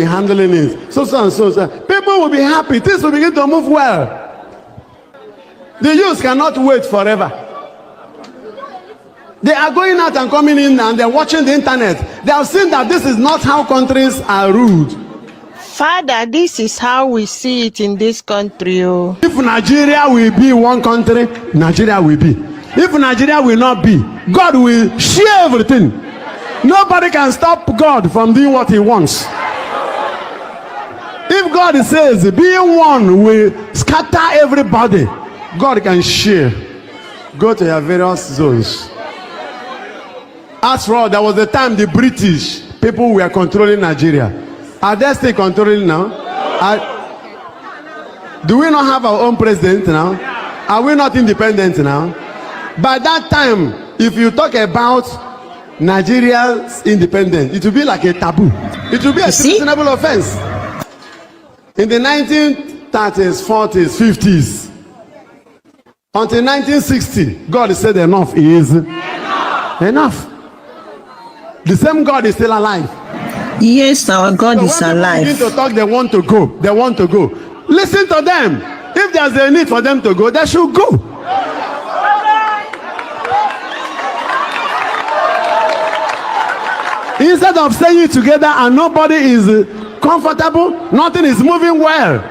handling it. So. People will be happy. Things will begin to move well. The youth cannot wait forever. They are going out and coming in and they're watching the internet. They have seen that this is not how countries are ruled. Father, this is how we see it in this country. Oh. If Nigeria will be one country, Nigeria will be. If Nigeria will not be, God will share everything. Nobody can stop God from doing what he wants. If God says being one will scatter everybody, God can share. Go to your various zones. As for all, there was a time the British people were controlling Nigeria. Are they still controlling now? Do we not have our own president now? Are we not independent now? By that time, if you talk about Nigeria's independence, it will be like a taboo. It will be a treasonable offense. In the 1930s, 40s, 50s, until 1960, God said enough is enough. The same God is still alive. Yes, our God is alive. When people begin to talk, they want to go. They want to go. Listen to them. If there's a need for them to go, they should go. Instead of staying together and nobody is comfortable, nothing is moving well.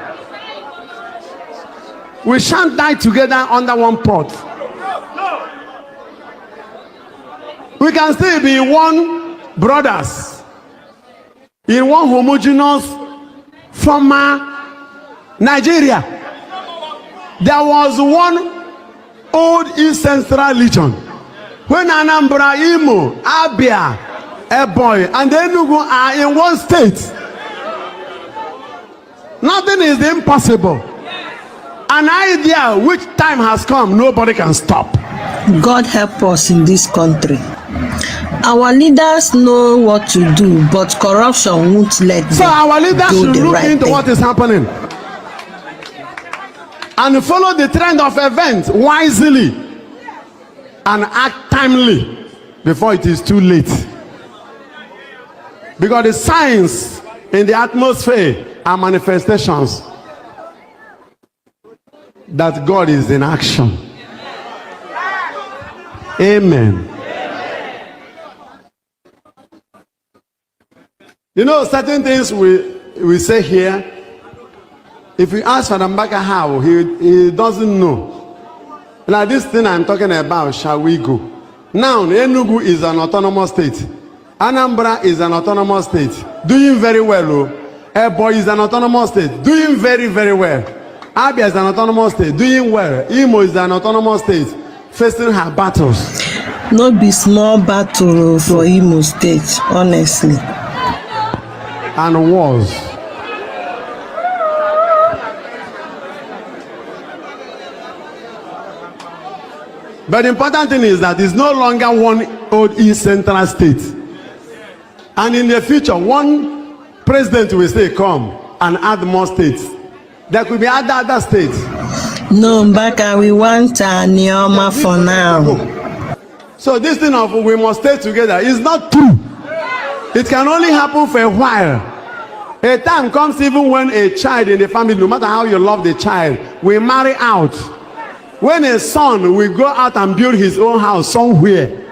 We shan't die together under one pot. We can still be one brothers in one homogeneous former Nigeria. There was one old East Central region when Anambra, Imo, Abia, Ebonyi, and Enugu are in one state. Nothing is impossible. An idea which time has come, nobody can stop. God help us in this country. Our leaders know what to do, but corruption won't let them. So our leaders should look into what is happening and follow the trend of events wisely and act timely before it is too late. Because the signs in the atmosphere are manifestations that God is in action. Amen. You know, certain things we say here, if you ask Father Mbaka how, he doesn't know. Like this thing I'm talking about, shall we go? Now, Enugu is an autonomous state. Anambra is an autonomous state. Doing very well. Oh. Ebonyi is an autonomous state. Doing very, very well. Abia is an autonomous state. Doing well. Imo is an autonomous state. Facing her battles. No be small battle for Imo State, honestly. And wars. But the important thing is that it's no longer one old East Central state. And in the future, one president will say, come and add more states. There could be other states. No, Mbaka, we want Nioma for now. So this thing of we must stay together is not true. It can only happen for a while. A time comes even when a child in the family, no matter how you love the child, will marry out. When a son will go out and build his own house somewhere,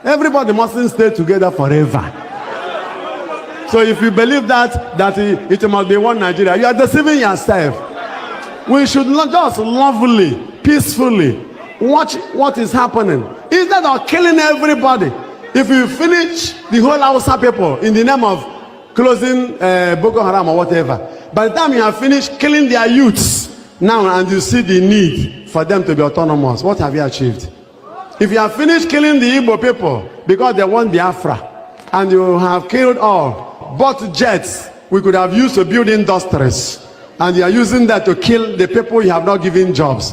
everybody mustn't stay together forever. So if you believe that it must be one Nigeria, you are deceiving yourself. We should not just lovely, peacefully watch what is happening instead of killing everybody. If you finish the whole Hausa people in the name of closing Boko Haram or whatever, by the time you have finished killing their youths now and you see the need for them to be autonomous, what have you achieved? If you have finished killing the Igbo people because they want Biafra and you have killed all, bought jets we could have used to build industries, and you are using that to kill the people you have not given jobs.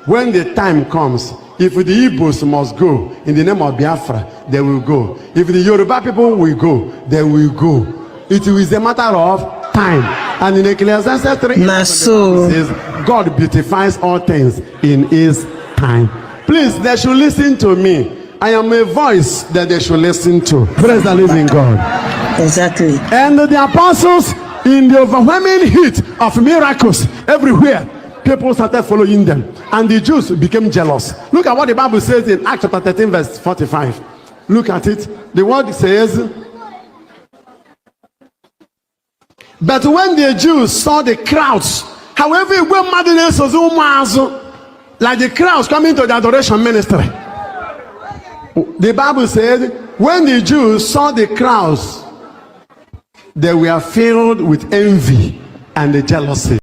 When the time comes, if the Igbos must go in the name of Biafra, they will go. If the Yoruba people will go, they will go. It is a matter of time. And in Ecclesiastes 3, says, God beautifies all things in his time. Please, they should listen to me. I am a voice that they should listen to. Praise the living God. Exactly. And the apostles, in the overwhelming heat of miracles everywhere, people started following them. And the Jews became jealous. Look at what the Bible says in Acts chapter 13, verse 45. Look at it. The word says, but when the Jews saw the crowds, however, like the crowds coming to the adoration ministry, the Bible said, when the Jews saw the crowds, they were filled with envy and jealousy.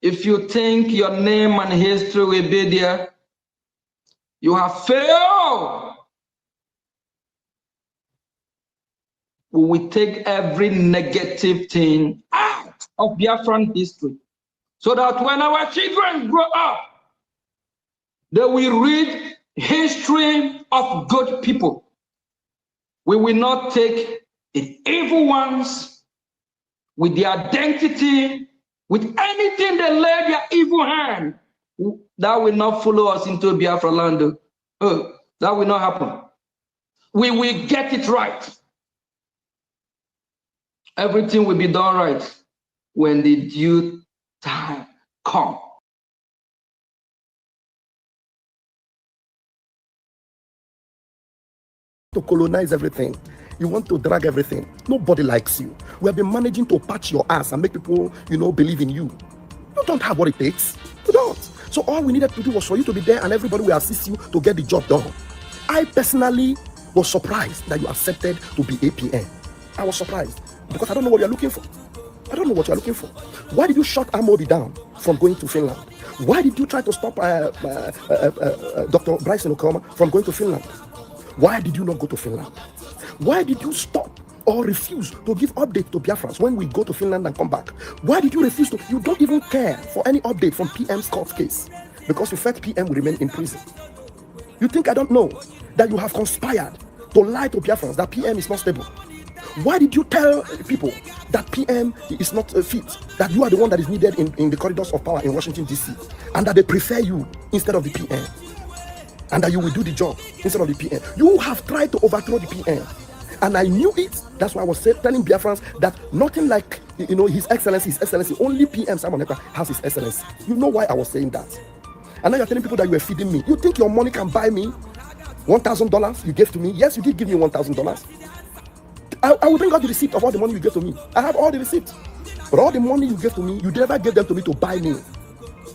If you think your name and history will be there, you have failed. We will take every negative thing out of Biafran history, so that when our children grow up, they will read history of good people. We will not take the evil ones with their identity, with anything they lay their evil hand. That will not follow us into Biafra land. That will not happen. We will get it right. Everything will be done right when the due time comes. To colonize everything. You want to drag everything. Nobody likes you. We have been managing to patch your ass and make people, believe in you. You don't have what it takes. You don't. So all we needed to do was for you to be there and everybody will assist you to get the job done. I personally was surprised that you accepted to be APN. I was surprised because I don't know what you're looking for. I don't know what you're looking for. Why did you shut Amodi down from going to Finland? Why did you try to stop Dr. Bryson Okoma from going to Finland? Why did you not go to Finland? Why did you stop or refuse to give update to Biafrans when we go to Finland and come back? Why did you refuse to? You don't even care for any update from PM's court case because you felt PM will remain in prison. You think I don't know that you have conspired to lie to Biafrans that PM is not stable? Why did you tell people that PM is not fit, that you are the one that is needed in the corridors of power in Washington, D.C., and that they prefer you instead of the PM? And that you will do the job instead of the PM. You have tried to overthrow the PM. And I knew it. That's why I was telling Biafrans that nothing like, His Excellency, only PM Simon Ekpa has His Excellency. You know why I was saying that. And now you're telling people that you were feeding me. You think your money can buy me $1,000 you gave to me? Yes, you did give me $1,000. I will bring out the receipt of all the money you gave to me. I have all the receipts. But all the money you gave to me, you never gave them to me to buy me.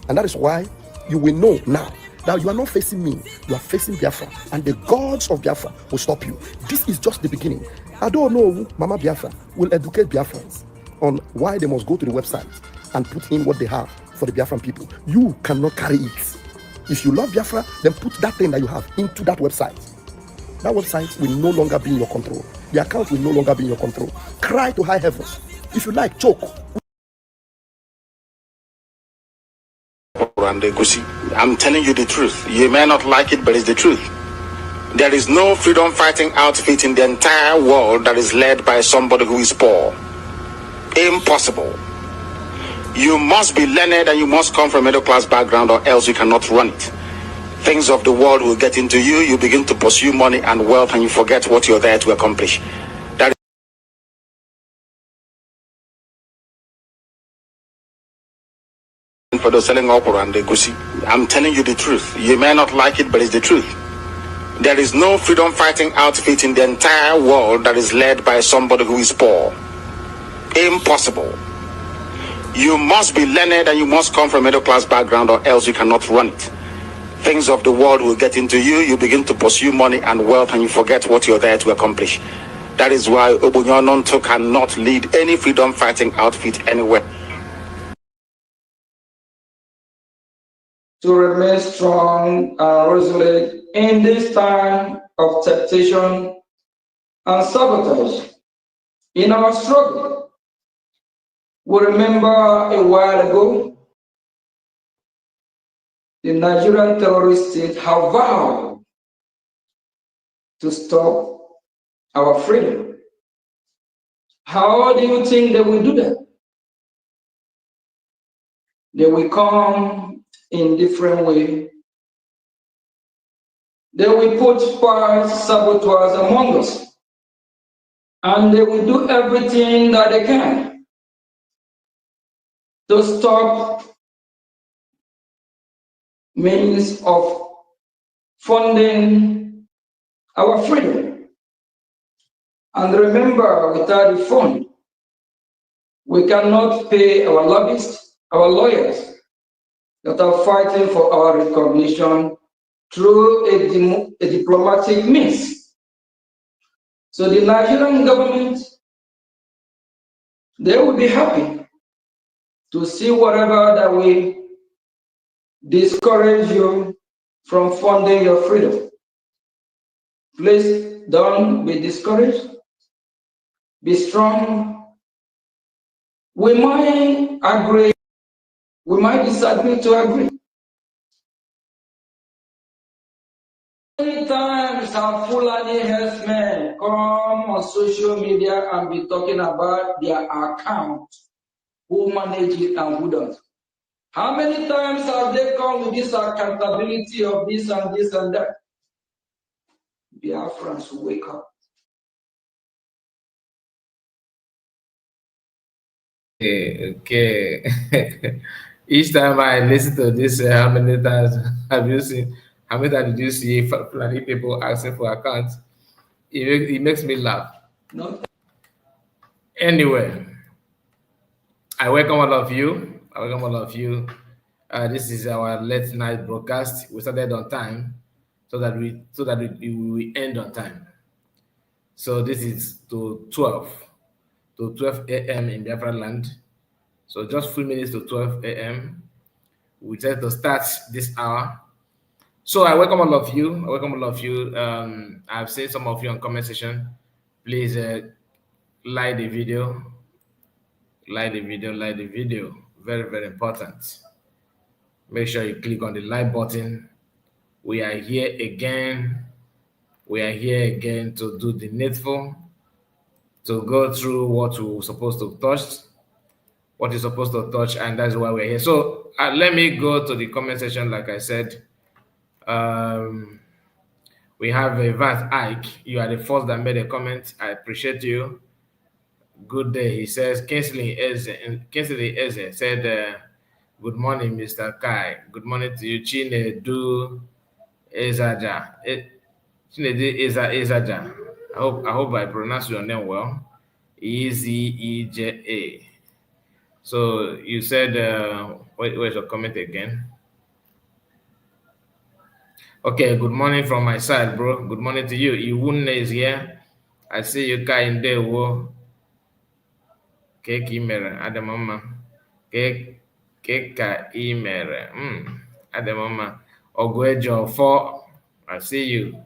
And that is why you will know now. Now you are not facing me, you are facing Biafra, and the gods of Biafra will stop you. This is just the beginning. I don't know, Mama Biafra will educate Biafrans on why they must go to the website and put in what they have for the Biafran people. You cannot carry it. If you love Biafra, then put that thing that you have into that website. That website will no longer be in your control. The account will no longer be in your control. Cry to high heavens. If you like, choke. I'm telling you the truth. You may not like it, but it's the truth. There is no freedom fighting outfit in the entire world that is led by somebody who is poor. Impossible. You must be learned and you must come from a middle class background, or else you cannot run it. Things of the world will get into you. You begin to pursue money and wealth, and you forget what you're there to accomplish. For those selling opera and egusi, I'm telling you the truth. You may not like it, but it's the truth. There is no freedom fighting outfit in the entire world that is led by somebody who is poor. Impossible. You must be learned and you must come from a middle class background, or else you cannot run it. Things of the world will get into you. You begin to pursue money and wealth, and you forget what you're there to accomplish. That is why Obunyononto cannot lead any freedom fighting outfit anywhere. To remain strong and resolute in this time of temptation and sabotage in our struggle. We remember a while ago, the Nigerian terrorist state have vowed to stop our freedom. How do you think they will do that? They will come in different way. They will put spies, saboteurs among us. And they will do everything that they can to stop means of funding our freedom. And remember, without the fund, we cannot pay our lobbyists, our lawyers that are fighting for our recognition through a diplomatic means. So the Nigerian government, they will be happy to see whatever that we discourage you from funding your freedom. Please don't be discouraged. Be strong. We might agree, we might disagree to agree. Many times have Fulani herdsmen come on social media and be talking about their account, who manage it and who doesn't. How many times have they come with this accountability of this and this and that? Biafrans, wake up. Okay. Each time I listen to this, how many times have you seen? How many times did you see Fulani people asking for accounts? It makes me laugh. No. Anyway, I welcome all of you. This is our late night broadcast. We started on time, so that we end on time. So this is to 12 a.m. in Biafra land. So just 3 minutes to 12 a.m. We try to start this hour. So I welcome all of you. I've seen some of you on comment section. Please like the video. Very, very important. Make sure you click on the like button. We are here again to do the needful, to go through what we're supposed to touch, and that's why we're here. So let me go to the comment section. Like I said, we have a Vast Ike. You are the first that made a comment. I appreciate you. Good day. He says, Kinsley Eze said, good morning, Mr. Kai. Good morning to you. Chinedu Ezaja. Chinedu Ezaja. I hope I pronounce your name well. Ezeja. So you said, where's your comment again? Okay, good morning from my side, bro. Good morning to you. Iwunne is here. I see you, Kai in there. Cake email, Adamama. Cake email. Adamama. Ogwejo 4. I see you.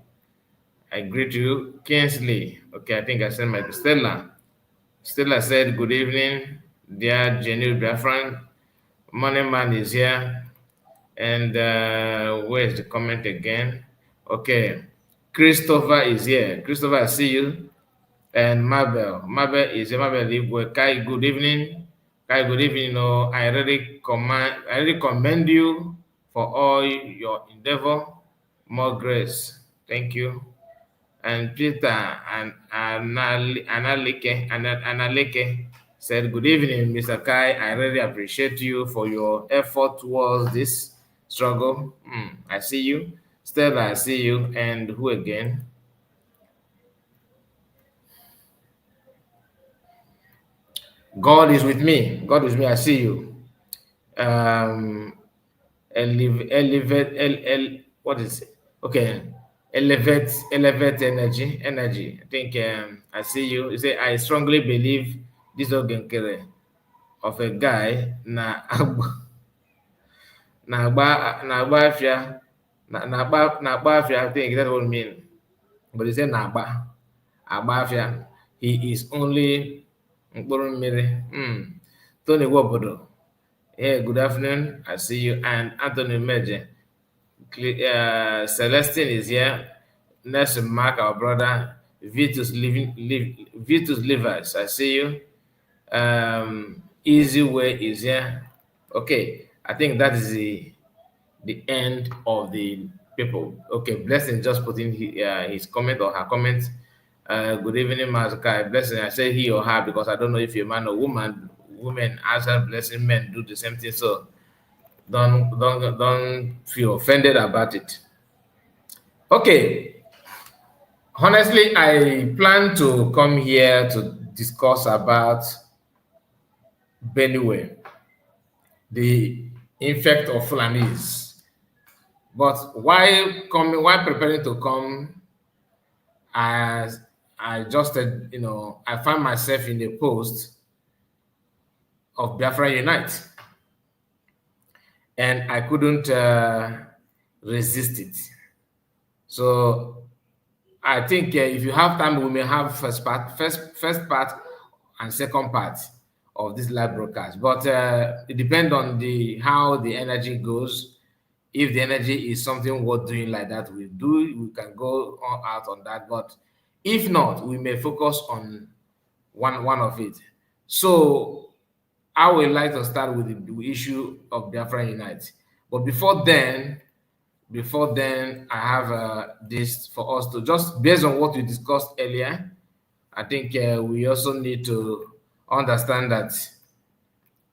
I greet you. Kinsley. Okay, I think I sent my Stella. Stella said, good evening, dear genuine Biafran. Money Man is here. And where's the comment again? Okay. Christopher is here. Christopher, I see you. And Mabel is here. Mabel, Kai, good evening. Kai, good evening. I really commend you for all your endeavor. More grace. Thank you. And Peter and Analeke said, good evening, Mr. Kai. I really appreciate you for your effort towards this struggle. I see you. Stella, I see you. And who again? God is with me. I see you. What is it? Okay. Elevate energy. I think I see you. You say, I strongly believe this Ogenkere of a guy na agba afia. I think that's what I mean. But he said agba afia. He is only mkpụrụ mmiri. Tony Wobodo. Hey, good afternoon. I see you. And Anthony Meje. Celestine is here. Next, Mark, our brother. Vitus Livers. I see you. Easy Way is here. Okay. I think that is the end of the people. Okay, Blessing just put in his comment or her comment. Good evening, Mazuka. Blessing, I say he or her because I don't know if you're a man or woman. Women answer Blessing, men do the same thing. So don't feel offended about it. Okay. Honestly, I plan to come here to discuss about Benue, the effect of Fulanis. But while preparing to come, as I just, I found myself in a post of Biafra Unite, and I couldn't resist it. So I think if you have time, we may have first part and second part of this live broadcast. But it depends on how the energy goes. If the energy is something worth doing like that, we can go out on that. But if not, we may focus on one of it. So I would like to start with the issue of Biafra Unite. But before then, I have this for us to just based on what we discussed earlier. I think we also need to understand that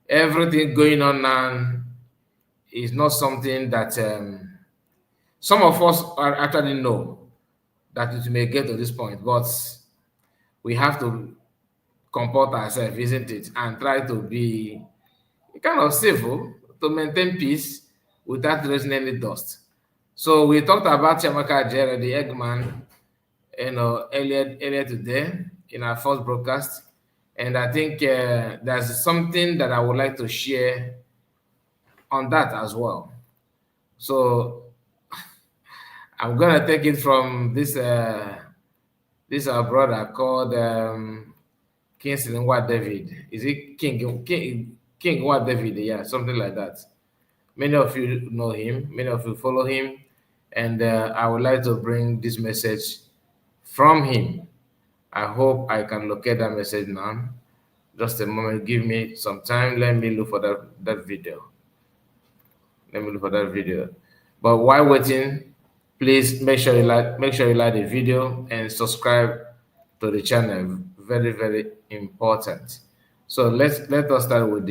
everything going on now is not something that some of us actually know that it may get to this point, but we have to comport ourselves, isn't it, and try to be kind of civil to maintain peace without raising any dust. So we talked about Chiamaka Jere, the Eggman, earlier today in our first broadcast, and I think there's something that I would like to share on that as well. So I'm gonna take it from this our brother called King What David. Is it King What David? Yeah, something like that. Many of you know him. Many of you follow him. And I would like to bring this message from him. I hope I can locate that message now. Just a moment. Give me some time. Let me look for that video. But while waiting, please make sure you like the video and subscribe to the channel. Very, very important. So let us start with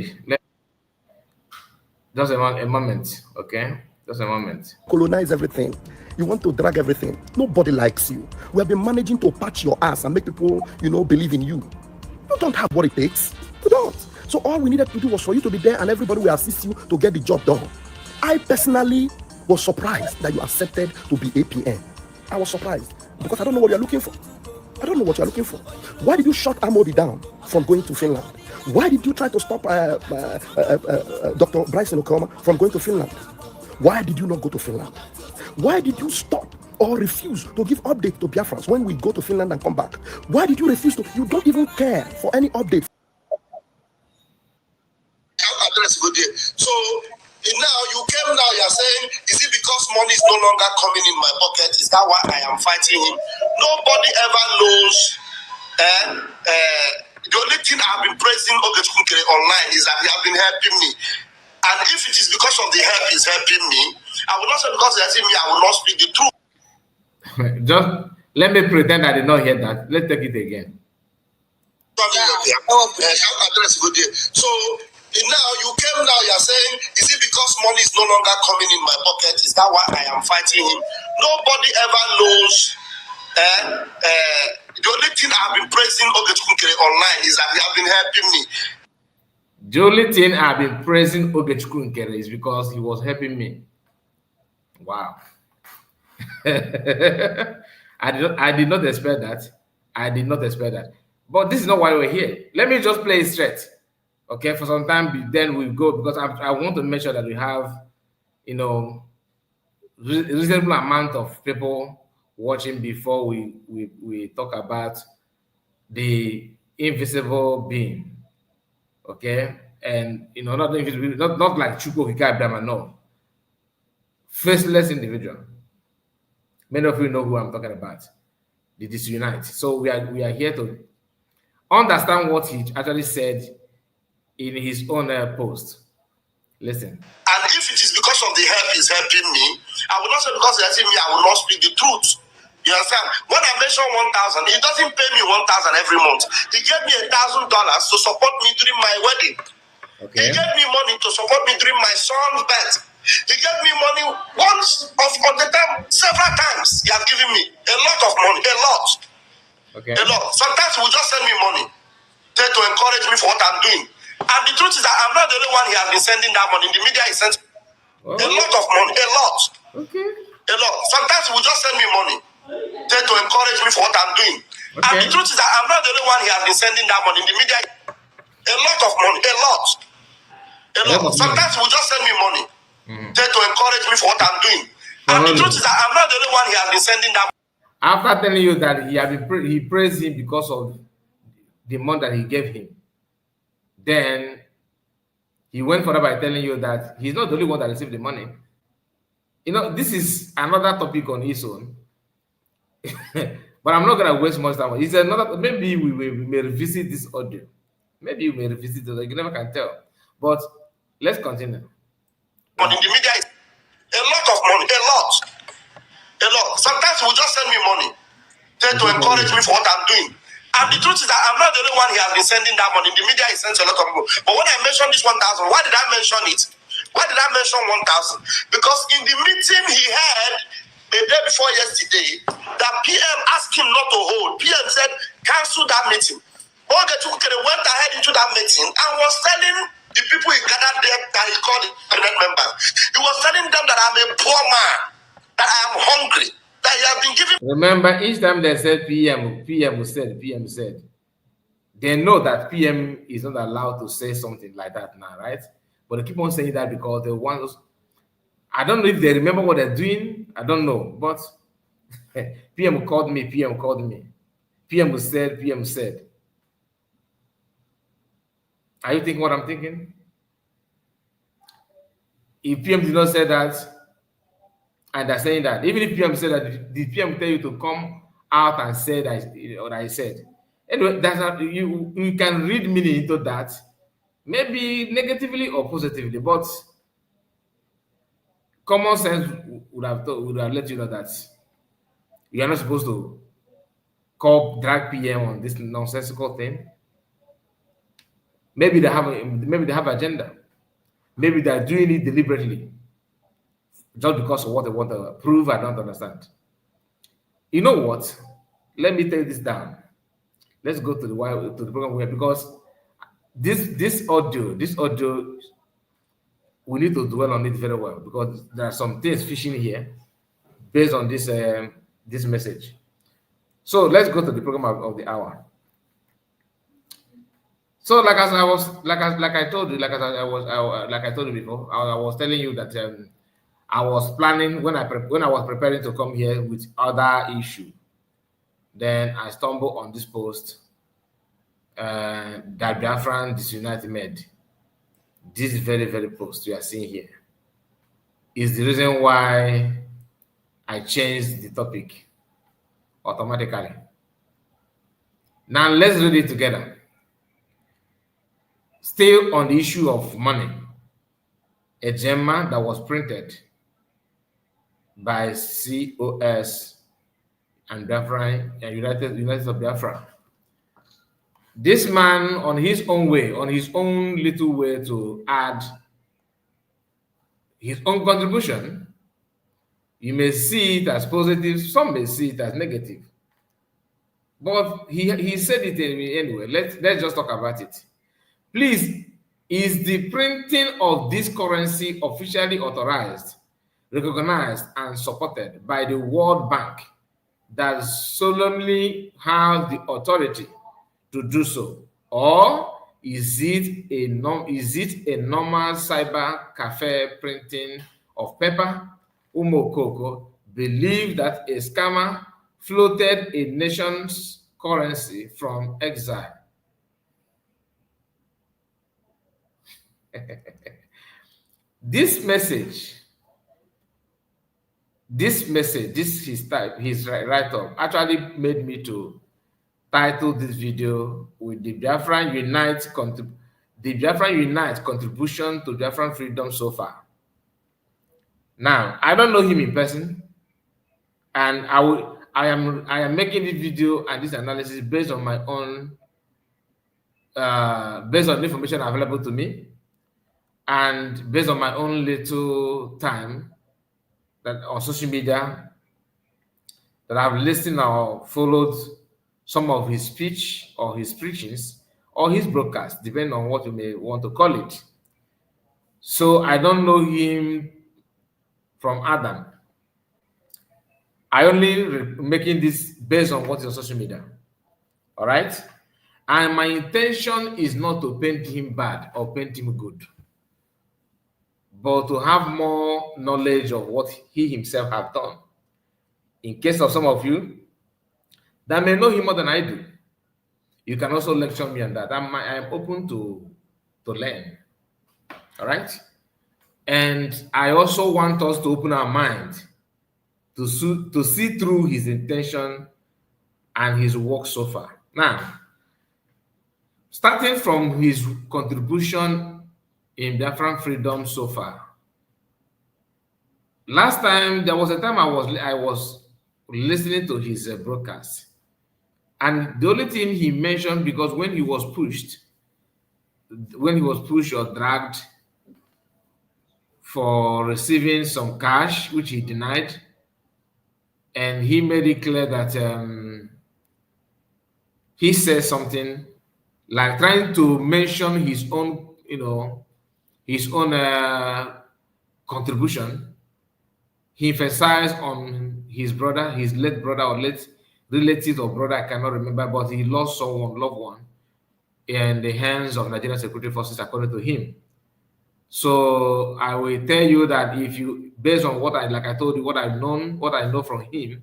just a moment, okay? Just a moment. Colonize everything. You want to drag everything. Nobody likes you. We have been managing to patch your ass and make people, believe in you. You don't have what it takes. You don't. So all we needed to do was for you to be there and everybody will assist you to get the job done. I personally was surprised that you accepted to be APN. I was surprised because I don't know what you're looking for. Why did you shut Amobi down from going to Finland? Why did you try to stop Dr. Bryson Okoma from going to Finland? Why did you not go to Finland? Why did you stop or refuse to give update to Biafrans when we go to Finland and come back? Why did you refuse to? You don't even care for any update. So now you're saying, is it because money is no longer coming in my pocket? Is that why I am fighting him? Nobody ever knows. The only thing I've been praising Ogechukwu online is that he has been helping me. And if it is because of the help he's helping me, I will not say because he's helping me, I will not speak the truth. Just let me pretend I did not hear that. Let's take it again. So now you're saying, is it because money is no longer coming in my pocket? Is that why I am fighting him? Nobody ever knows. The only thing I've been praising Ogechukwu online is that he has been helping me. The only thing I've been praising Ogechukwu is because he was helping me. Wow. I did not expect that. But this is not why we're here. Let me just play it straight. Okay, for some time, then we'll go because I want to make sure that we have, reasonable amount of people watching before we talk about the invisible being. Okay, and not invisible, not like Chukwu Kikabiyama, no. Faceless individual. Many of you know who I'm talking about. The Disunite. So we are here to understand what he actually said in his own post. Listen. And if it is because because of the help he's helping me. I will not say because he's helping me, I will not speak the truth. You understand? When I mention 1,000, he doesn't pay me 1,000 every month. He gave me $1,000 to support me during my wedding. Okay. He gave me money to support me during my son's birth. He gave me money once on the time, several times. He has given me a lot of money, a lot. Okay. A lot. Sometimes he will just send me money to encourage me for what I'm doing. And the truth is that I'm not the only one he has been sending that money. In the media, he sent a lot of money, a lot. Okay. A lot. Sometimes he will just send me money to encourage me for what I'm doing. Okay. And the truth is that I'm not the only one he has been sending that money. In the media, a lot of money, a lot. A lot. Sometimes he will just send me money to encourage me for what I'm doing. And the truth is that I'm not the only one he has been sending that. After telling you that he praised him because of the money that he gave him, then he went further by telling you that he's not the only one that received the money. You know, this is another topic on its own. But I'm not going to waste much time. It's another. Maybe we may revisit this audio. Maybe we may revisit it. You never can tell. But let's continue. But in the media, a lot of money, a lot. Sometimes he will just send me money to encourage me for what I'm doing. And the truth is that I'm not the only one he has been sending that money. In the media, he sends a lot of people. But when I mentioned this 1,000, why did I mention it? Why did I mention 1,000? Because in the meeting he had the day before yesterday, that PM asked him not to hold. PM said, cancel that meeting. Ogetukere went ahead into that meeting and was telling the people he gathered there that he called the cabinet members. He was telling them that I'm a poor man, that I am hungry, that he has been giving. Remember, each time they said PM said, they know that PM is not allowed to say something like that now, right? But they keep on saying that because they want. I don't know if they remember what they're doing. I don't know, but PM called me. PM said. Are you thinking what I'm thinking? If PM did not say that, and they're saying that, even if PM said that, the PM tell you to come out and say that what I said. Anyway, you can read meaning into that, maybe negatively or positively, but common sense would have let you know that you are not supposed to drag PM on this nonsensical thing. Maybe they have agenda. Maybe they're doing it deliberately, just because of what they want to prove. I don't understand. You know what? Let me take this down. Let's go to the program where, because this audio, we need to dwell on it very well, because there are some things fishing here based on this this message. So let's go to the program of the hour. So like I told you before, I was telling you that I was planning when I was preparing to come here with other issue. Then I stumbled on this post that Biafra Disunited made. This very, very post you are seeing here is the reason why I changed the topic automatically. Now let's read it together. Still on the issue of money, a gemma that was printed by COS and Biafra and United of Biafra. This man, on his own way, on his own little way to add his own contribution, you may see it as positive, some may see it as negative. But he said it anyway. Let's just talk about it. Please, is the printing of this currency officially authorized, recognized, and supported by the World Bank that solemnly has the authority to do so? Or is it a normal cyber cafe printing of paper? Umokoko believed that a scammer floated a nation's currency from exile. This his write-up actually made me to title this video with the Biafra Unite contribution to Biafran freedom so far. Now, I don't know him in person, and I am making this video and this analysis based on my own, based on the information available to me, and based on my own little time that on social media that I've listened or followed some of his speech or his preachings or his broadcast, depending on what you may want to call it. So I don't know him from Adam. I only making this based on what is on social media. All right. And my intention is not to paint him bad or paint him good, but to have more knowledge of what he himself have done. In case of some of you that may know him more than I do, you can also lecture me on that. I'm open to learn. All right. And I also want us to open our mind to see through his intention and his work so far. Now, starting from his contribution in Biafran freedom so far. Last time, there was a time I was listening to his broadcast, and the only thing he mentioned, because when he was pushed or dragged for receiving some cash, which he denied, and he made it clear that he said something like trying to mention his own, his own contribution. He emphasized on his brother, his late brother or late relative or brother, I cannot remember, but he lost someone, loved one, in the hands of Nigerian security forces, according to him. So I will tell you that if you, based on what I told you, what I know from him,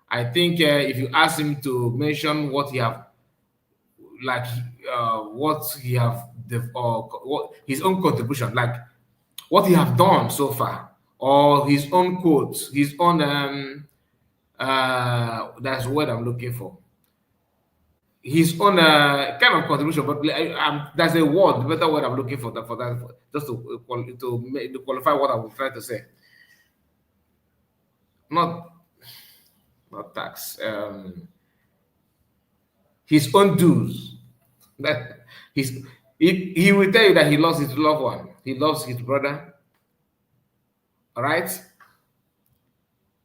I think if you ask him to mention what he have, what he have, what his own contribution, like what he have done so far, or his own quotes, his own that's what I'm looking for. His own kind of contribution, but that's a word, the better word I'm looking for that, just to qualify what I was trying to say. Not tax. His own dues. That he will tell you that he lost his loved one. He lost his brother. All right,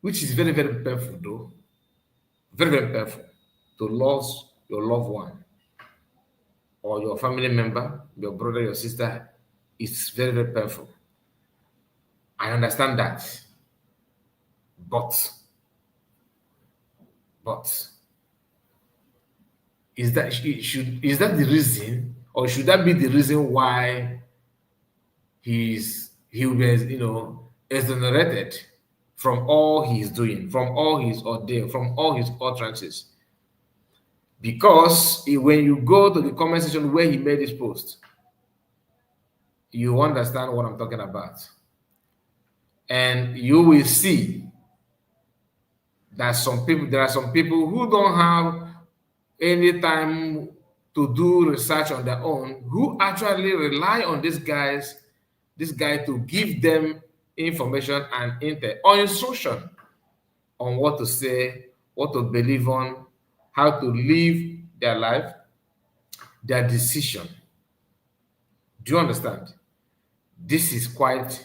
which is very, very painful, though. Very, very painful to lose your loved one or your family member, your brother, your sister. It's very, very painful. I understand that, but is that the reason, or should that be the reason why he will be exonerated from all he's doing, from all his ordeal, from all his utterances? Because when you go to the comment section where he made his post, you understand what I'm talking about, and you will see that there are some people who don't have any time to do research on their own, who actually rely on this guy to give them information and intel or instruction on what to say, what to believe on, how to live their life, their decision. Do you understand? This is quite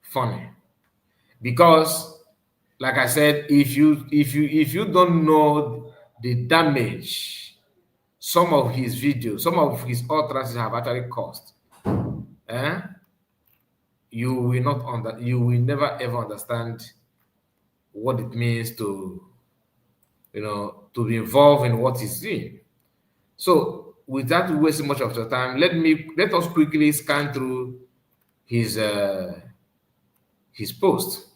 funny, because, like I said, if you don't know the damage some of his videos, some of his utterances have actually caused, you will never ever understand what it means to be involved in what he's doing. So, without wasting much of your time, let us quickly scan through his post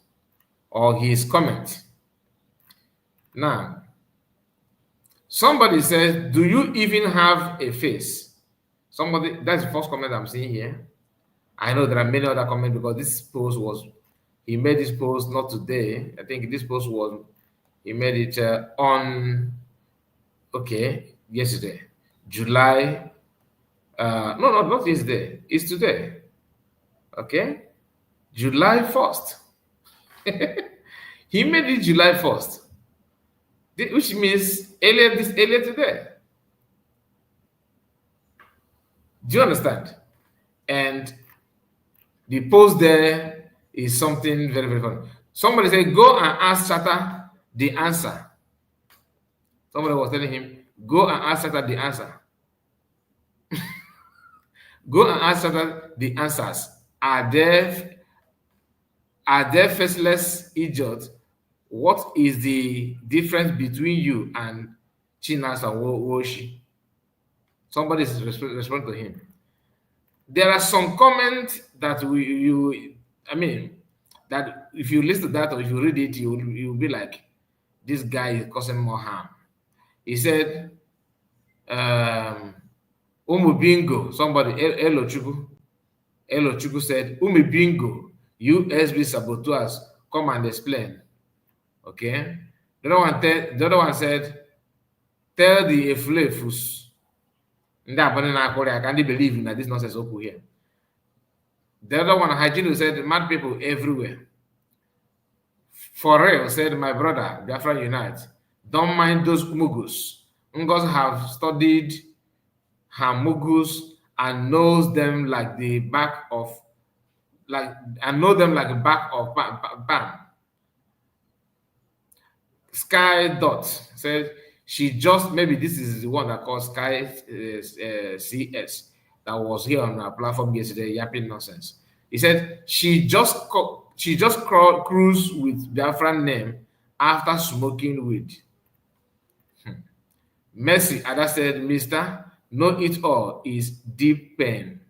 or his comment. Now, somebody says, "Do you even have a face?" That's the first comment I'm seeing here. I know there are many other comments, because he made this post not today. I think this post he made it yesterday, July. No, not yesterday. It's today. Okay, July 1st. He made it July 1st, which means earlier today. Do you understand? And the post there is something very, very funny. Somebody said, go and ask Chatter the answer. Somebody was telling him, go and ask Chatter the answer. Go and ask Chatter the answers. Are there faceless idiots? What is the difference between you and Chinas and Woshi? Somebody is responding to him. There are some comments that that if you listen to that or if you read it, you'll be like, this guy is causing more harm. He said, Umu Bingo, somebody, Elo Chuku said, Umu Bingo, USB saboteurs, come and explain. Okay? The other one said, tell the Eflefus. I can't believe in that this nonsense open here. The other one, Hygiene, said, mad people everywhere. For real, said my brother, Biafra Unite. Don't mind those mugus. Ngos have studied her mugus and knows them like the back of bam. Sky Dot said she just, maybe this is the one that called Sky CS that was here on our platform yesterday yapping nonsense. He said she just cruised with Biafran name after smoking weed. Mercy, Ada said, Mr. Know It All is deep pain.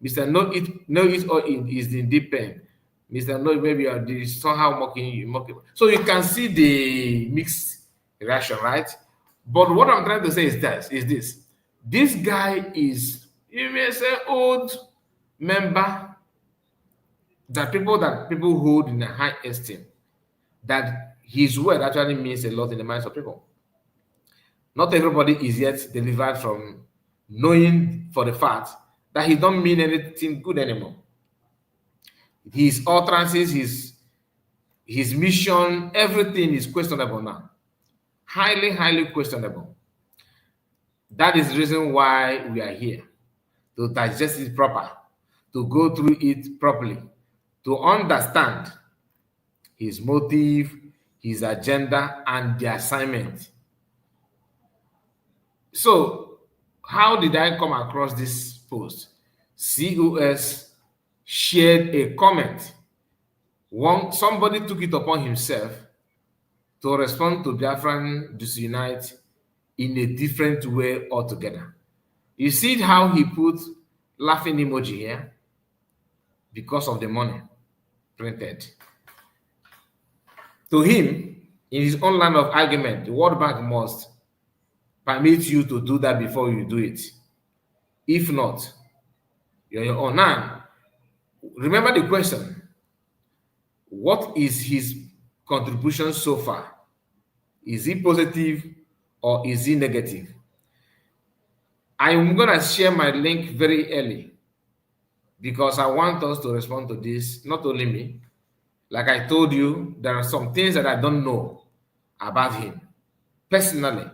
Mr. Know It All is in deep pain. Mr. No, maybe you are somehow mocking you. So you can see the mixed reaction, right? But what I'm trying to say is this. This guy is, you may say, old member that people hold in a high esteem. That his word actually means a lot in the minds of people. Not everybody is yet delivered from knowing for the fact that he don't mean anything good anymore. His utterances, his mission, everything is questionable now. Highly, highly questionable. That is the reason why we are here. To digest it proper, to go through it properly, to understand his motive, his agenda, and the assignment. So, how did I come across this post? COS shared a comment. Somebody took it upon himself to respond to Biafran Disunite in a different way altogether. You see how he put laughing emoji here? Because of the money printed. To him, in his own line of argument, the World Bank must permit you to do that before you do it. If not, you're your own. Now, remember the question. What is his contribution so far? Is he positive or is he negative? I'm going to share my link very early because I want us to respond to this, not only me. Like I told you, there are some things that I don't know about him. Personally,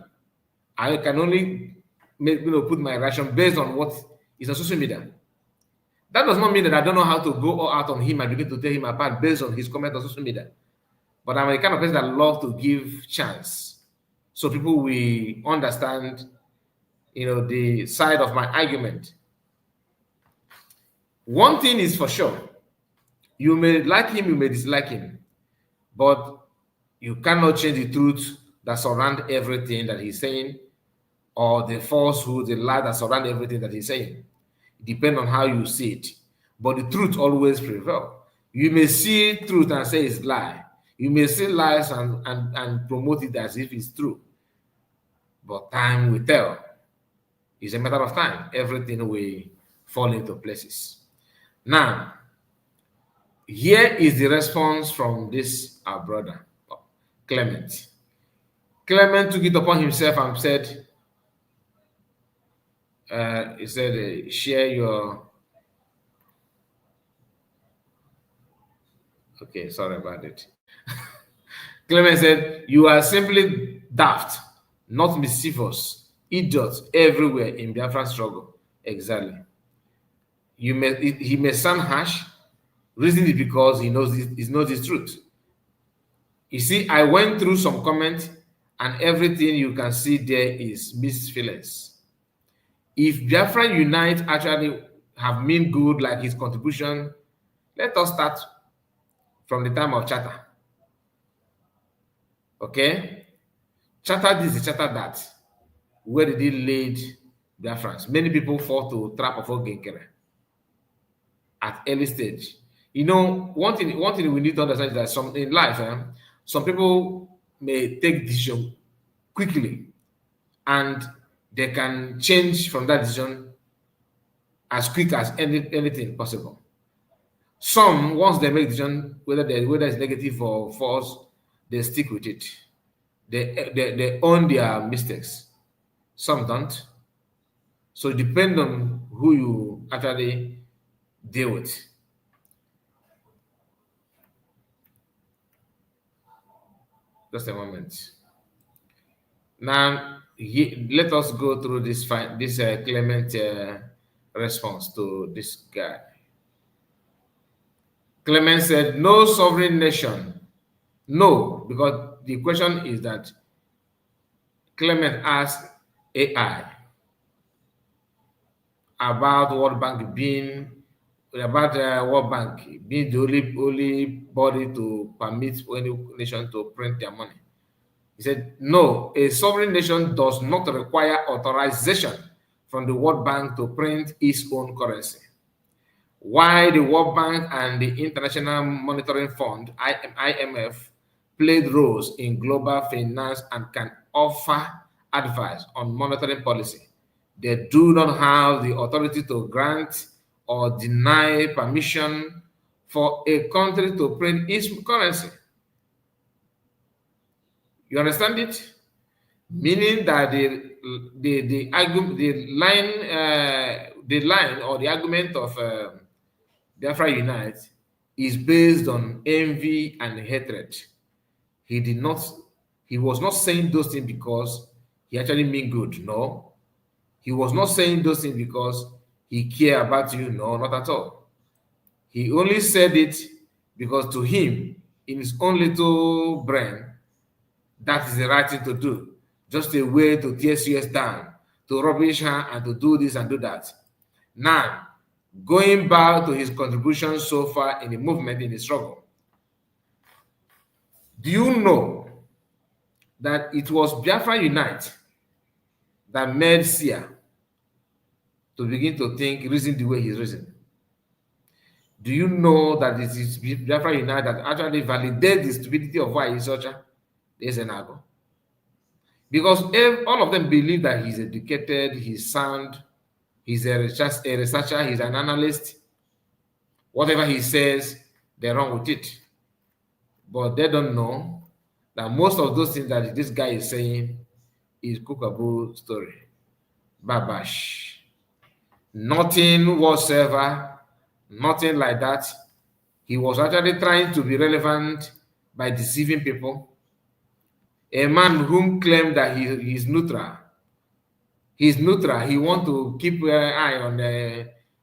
I can only put my reaction based on what is on social media. That does not mean that I don't know how to go out on him and begin to tear him apart based on his comment on social media. But I'm a kind of person that loves to give chance so people will understand, the side of my argument. One thing is for sure, you may like him, you may dislike him, but you cannot change the truth that surround everything that he's saying, or the falsehood, the lie that surround everything that he's saying. It depends on how you see it. But the truth always prevails. You may see truth and say it's lie. You may see lies and promote it as if it's true. But time will tell. It's a matter of time. Everything will fall into places. Now, here is the response from this our brother, Clement. Clement took it upon himself and said, he said, share your... Okay, sorry about it. Clement said, "You are simply daft, not mischievous, idiots everywhere in Biafran struggle." Exactly. He may sound harsh. Reason is because he knows his truth. You see, I went through some comments, and everything you can see there is mixed feelings. If Biafra Unite actually have mean good like his contribution, let us start from the time of Charter. Okay? Charter this, Charter that. Where did he lead Biafrans? Many people fall to trap of Ogenkere at early stage. You know, one thing we need to understand is that some in life, some people may take decision quickly, and they can change from that decision as quick as anything possible. Some, once they make decision, whether it's negative or false, they stick with it. They own their mistakes. Some don't. So it depends on who you actually deal with. Just a moment. Now, let us go through this Clement response to this guy. Clement said, "No sovereign nation." No, because the question is that Clement asked AI about World Bank being World Bank being the only body to permit any nation to print their money. He said, "No, a sovereign nation does not require authorization from the World Bank to print its own currency. While the World Bank and the International Monetary Fund, IMF, played roles in global finance and can offer advice on monetary policy, they do not have the authority to grant or deny permission for a country to print its currency." You understand it? Meaning that the line or the argument of Biafra Unite is based on envy and hatred. He was not saying those things because he actually mean good. No. He was not saying those things because he care about you. No, not at all. He only said it because to him, in his own little brain, that is the right thing to do. Just a way to tear CS down, to rubbish her, and to do this and do that. Now, going back to his contribution so far in the movement, in the struggle, do you know that it was Biafra Unite that made Sia to begin to reason the way he's reasoning? Do you know that it is Biafra Unite that actually validates the stupidity of why he's such a Ezenago? Because all of them believe that he's educated, he's sound, he's a researcher, he's an analyst. Whatever he says, they're wrong with it. But they don't know that most of those things that this guy is saying is cookaboo story. Babash. Nothing whatsoever, nothing like that. He was actually trying to be relevant by deceiving people. A man whom claimed that he's neutral. He's neutral. He want to keep an eye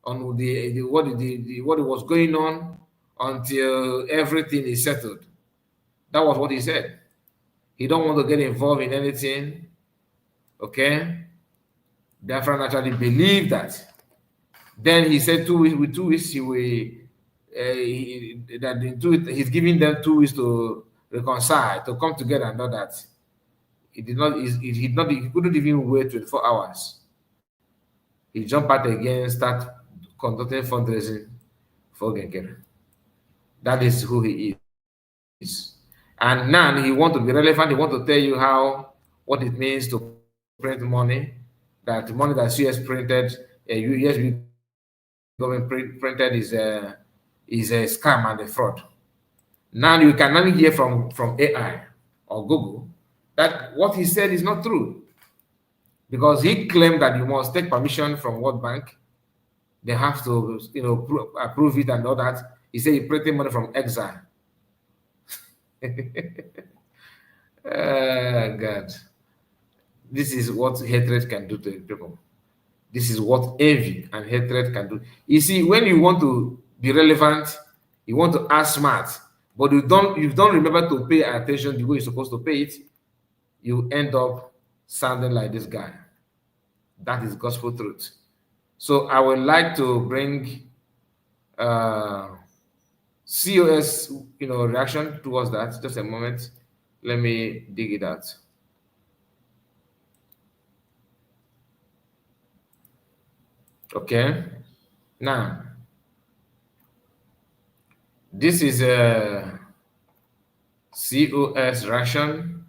on what was going on until everything is settled. That was what he said. He don't want to get involved in anything. Okay? Biafra actually believed that. Then he said 2 weeks. With 2 weeks, he's giving them 2 weeks to reconcile, to come together and all that. He couldn't even wait 24 hours. He jumped out again, start conducting fundraising for Genkere. That is who he is. And now he want to be relevant. He want to tell you what it means to print money. That money that CS printed, US government printed is a scam and a fraud. Now you can only hear from AI or Google that what he said is not true, because he claimed that you must take permission from World Bank. They have to, approve it and all that. He said he printed money from exile. God. This is what hatred can do to people. This is what envy and hatred can do. You see, when you want to be relevant, you want to act smart, but you don't remember to pay attention the way you're supposed to pay it, you end up sounding like this guy. That is gospel truth. So I would like to bring COS, reaction towards that. Just a moment. Let me dig it out. Okay. Now, this is a COS reaction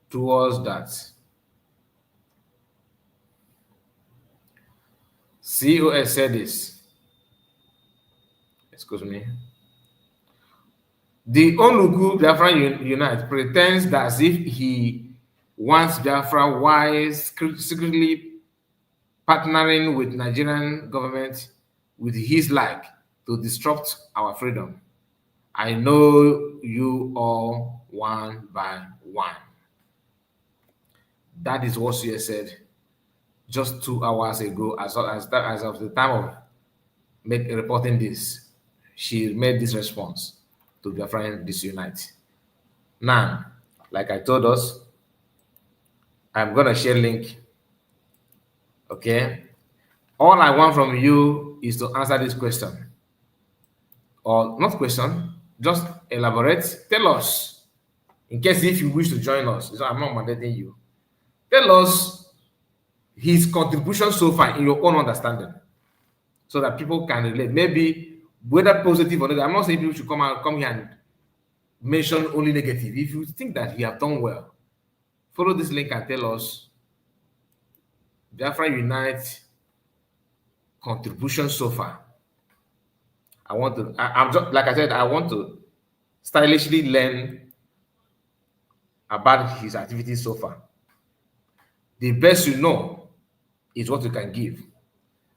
towards that. COS said this. Excuse me. The Onugu Biafra Unite pretends that as if he wants Biafra while secretly partnering with Nigerian government with his like to disrupt our freedom. I know you all one by one. That is what she said just 2 hours ago, as of the time of reporting this. She made this response to Biafra Disunite. Now, like I told us, I'm going to share link. Okay? All I want from you is to answer this question. Or not question, just elaborate. Tell us, in case if you wish to join us. So I'm not mandating you. Tell us his contribution so far in your own understanding, so that people can relate. Maybe whether positive or negative. I'm not saying people should come here and mention only negative. If you think that he have done well, follow this link and tell us Biafra Unite contribution so far. I'm just, like I said, I want to stylishly learn about his activities so far. The best you know is what you can give.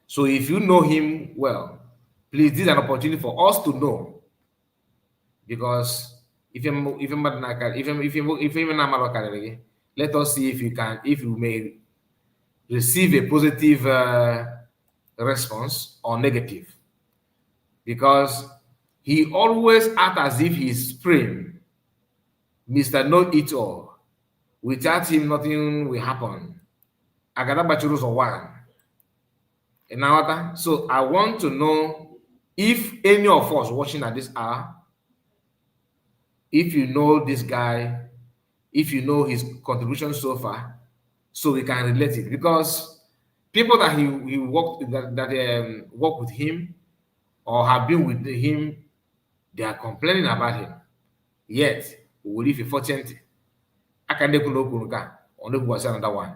So if you know him well, please, this is an opportunity for us to know. Because if you let us see if you may receive a positive response or negative. Because he always acts as if he's supreme, Mr. Know-It-All. Without him, nothing will happen. Agadabachuros or one. So I want to know if any of us watching at this hour, if you know this guy, if you know his contribution so far, so we can relate it. Because people that he worked work with him or have been with him, they are complaining about him. Yet we will live a fortune. I can another one.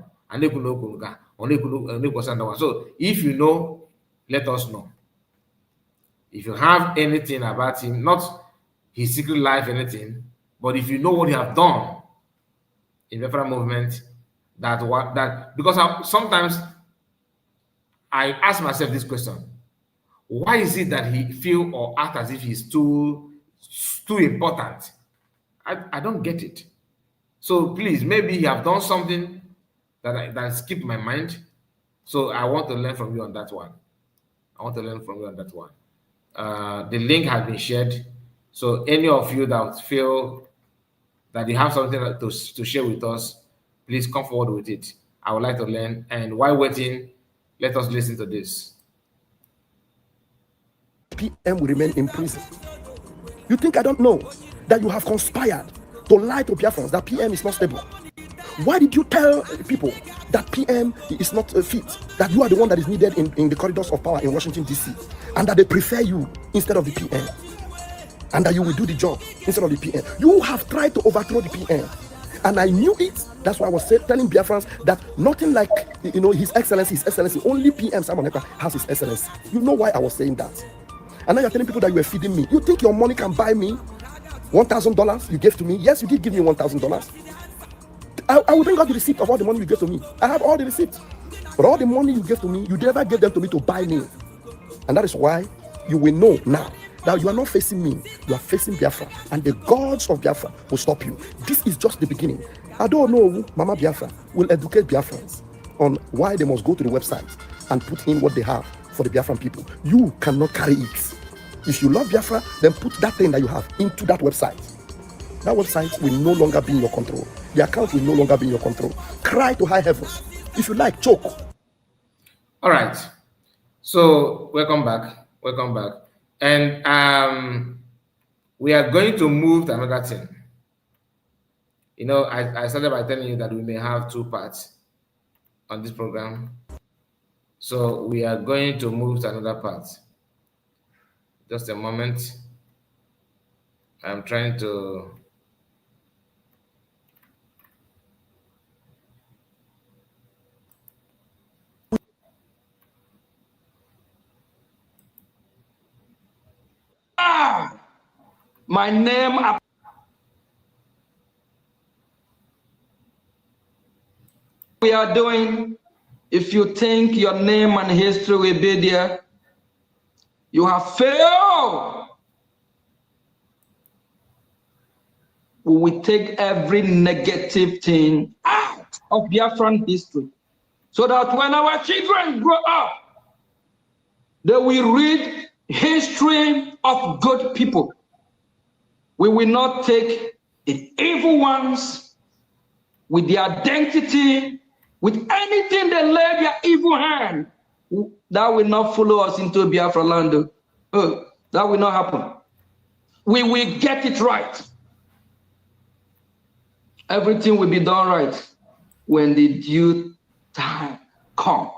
So if you know, let us know. If you have anything about him, not his secret life, anything, but if you know what he have done in the Biafra movement, because sometimes I ask myself this question: why is it that he feel or act as if he's too important? I don't get it. So please, maybe you have done something that skipped my mind. So I want to learn from you on that one. The link has been shared. So any of you that feel that you have something to share with us, please come forward with it. I would like to learn. And while waiting, let us listen to this. PM will remain in prison. You think I don't know that you have conspired to lie to Biafrans that PM is not stable? Why did you tell people that PM is not fit, that you are the one that is needed in the corridors of power in Washington, D.C., and that they prefer you instead of the PM, and that you will do the job instead of the PM? You have tried to overthrow the PM, and I knew it. That's why I was telling Biafrans that nothing like, His Excellency, only PM Simon Ekpa has His Excellency. You know why I was saying that? And now you're telling people that you were feeding me. You think your money can buy me $1,000 you gave to me? Yes, you did give me $1,000. I will bring out the receipt of all the money you gave to me. I have all the receipts. But all the money you gave to me, you never gave them to me to buy me. And that is why you will know now that you are not facing me, you are facing Biafra, and the gods of Biafra will stop you. This is just the beginning. I don't know, Mama Biafra will educate Biafrans on why they must go to the website and put in what they have for the Biafran people. You cannot carry it. If you love Biafra, then put that thing that you have into that website. That website will no longer be in your control. The account will no longer be in your control. Cry to high heavens. If you like, choke. All right. So welcome back. Welcome back. And we are going to move to another thing. You know, I started by telling you that we may have 2 parts on this program. So we are going to move to another part. Just a moment. I'm trying to... My name. We are doing. If you think your name and history will be there, you have failed. We will take every negative thing out of Biafran history, so that when our children grow up, they will read history of good people. We will not take the evil ones with their identity, with anything they lay their evil hand. That will not follow us into Biafra land. That will not happen. We will get it right. Everything will be done right when the due time comes.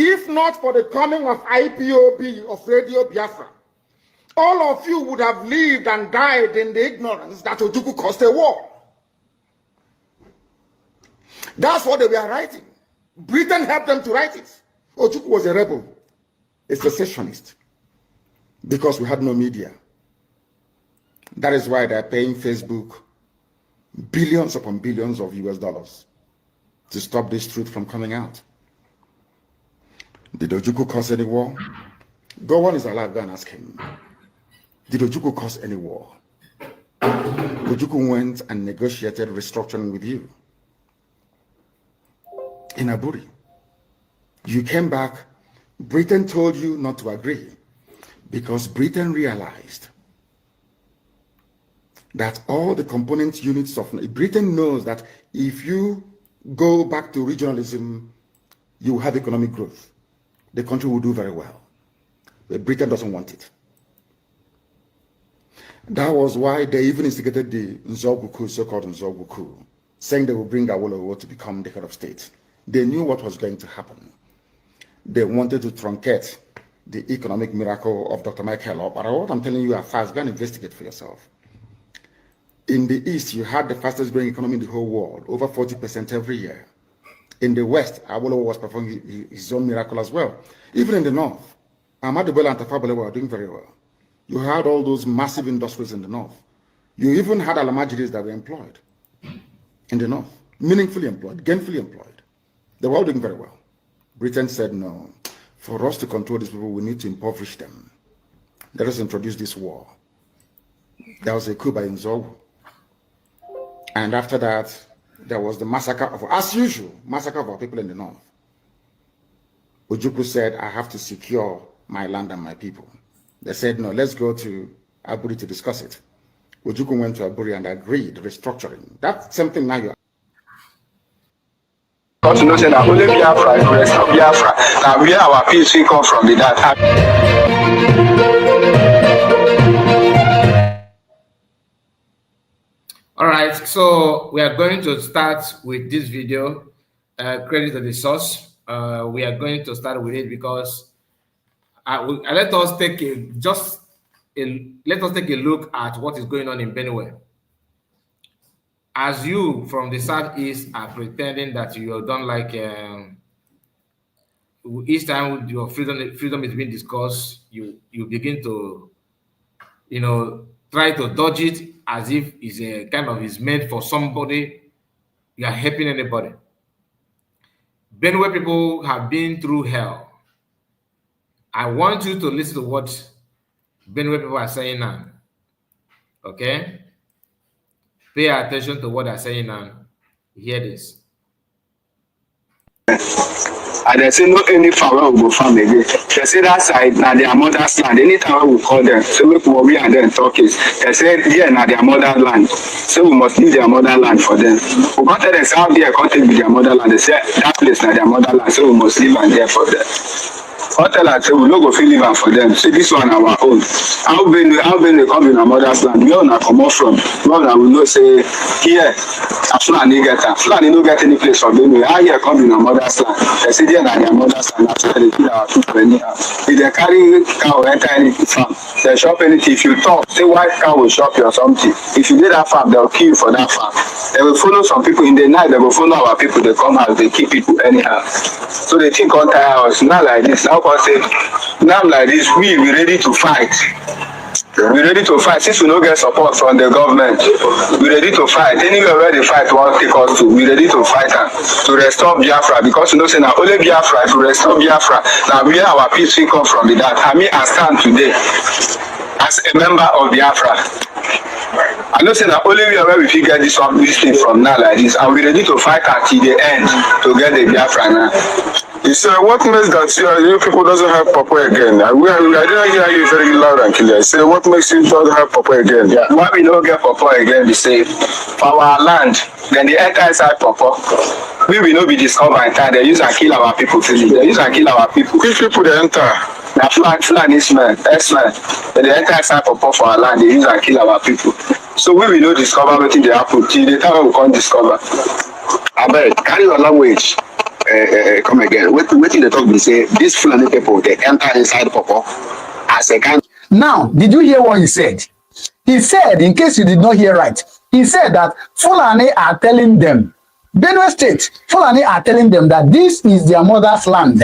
If not for the coming of IPOB of Radio Biafra, all of you would have lived and died in the ignorance that Ojukwu caused a war. That's what they were writing. Britain helped them to write it. Ojukwu was a rebel, a secessionist, because we had no media. That is why they're paying Facebook billions upon billions of US dollars to stop this truth from coming out. Did Ojukwu cause any war? Gowon is alive, go and ask him. Did Ojukwu cause any war? Ojukwu went and negotiated restructuring with you in Aburi. You came back, Britain told you not to agree because Britain realized that all the component units of Britain knows that if you go back to regionalism, you will have economic growth. The country will do very well. But Britain doesn't want it. That was why they even instigated the Nzogwu, so-called Nzogwu, saying they will bring Awolowo to become the head of state. They knew what was going to happen. They wanted to truncate the economic miracle of Dr. Michael. But what I'm telling you are fast. Go and investigate for yourself. In the East, you had the fastest growing economy in the whole world, over 40% every year. In the West, Awolowo was performing his own miracle as well. Even in the North, Ahmadu Bello and Tafawa Balewa were doing very well. You had all those massive industries in the North. You even had Alamajiris that were employed in the North, meaningfully employed, gainfully employed. They were all doing very well. Britain said, no, for us to control these people, we need to impoverish them. Let us introduce this war. There was a coup by Nzogwu. And after that, there was the massacre of, as usual, massacre of our people in the North. Ojukwu said, I have to secure my land and my people. They said, no, let's go to Aburi to discuss it. Ojukwu went to Aburi and agreed restructuring. That's something now you got to know that only Biafra is the rest of Biafra. Now where our peace will come from that. All right, so we are going to start with this video. Credit to the source. We are going to start with it because let us take a look at what is going on in Benue. As you from the southeast are pretending that you don't like each time your freedom is being discussed, you begin to, try to dodge it as if it's a kind of is meant for somebody. You are helping anybody. Benue people have been through hell. I want you to listen to what Benue people are saying now. Okay? Pay attention to what they're saying now. Hear this. And they say no any farmer will go farm again. They say that side now their mother's land. Anytime we call them, so we worry and then talk is. They say yeah now their motherland. So we must leave their motherland for them. We can't tell them how they can't take their motherland. They say that place now their motherland, so we must leave and there for them. Hotel and say we no go fit leave am for them. Say this one our own. How Benue come in our mother's land? Where una comot from? Where una we know say here na Fulani get am. Fulani no get any place for Benue. How here come in our mother's land? They say there na their mother's land. That's why they kill our people anyhow. If they carry cow enter any farm, they chop anything. If you talk, say white cow will chop you or something. If you dey that farm, they will kill you for that farm. They will follow some people in the night. They will follow our people. They come out. They kill people anyhow. So they think on tire us. Not like this. Now say now like this, we ready to fight. We ready to fight. Since we don't get support from the government, we ready to fight. Anywhere where the fight won't take us to, we ready to fight and to restore Biafra. Because you know, say now only Biafra to restore Biafra. Now where our peace will come from with that. I stand today as a member of Biafra. I know say that only where we fit get this thing from now like this, and we ready to fight until the end to get the Biafra now. You say what makes that you people doesn't have Papa again? I didn't hear you very loud and clear. I say what makes you don't have Papa again? Yeah. Why we don't get Papa again? We say for our land, then they enter inside Papa. We will not be discovered in time. They use and kill our people. They use and kill our people. Which people they enter? Now Fulani men, X-Men. When they enter inside Papa for our land, they use and kill our people. So we will not discover what they happen till the time we can't discover. I bet carry your language. Come again. What in the talk we say these Fulani people they enter inside Popo as a kind. Now, did you hear what he said? He said, in case you did not hear right, he said that Fulani are telling them, Benue State, Fulani are telling them that this is their mother's land.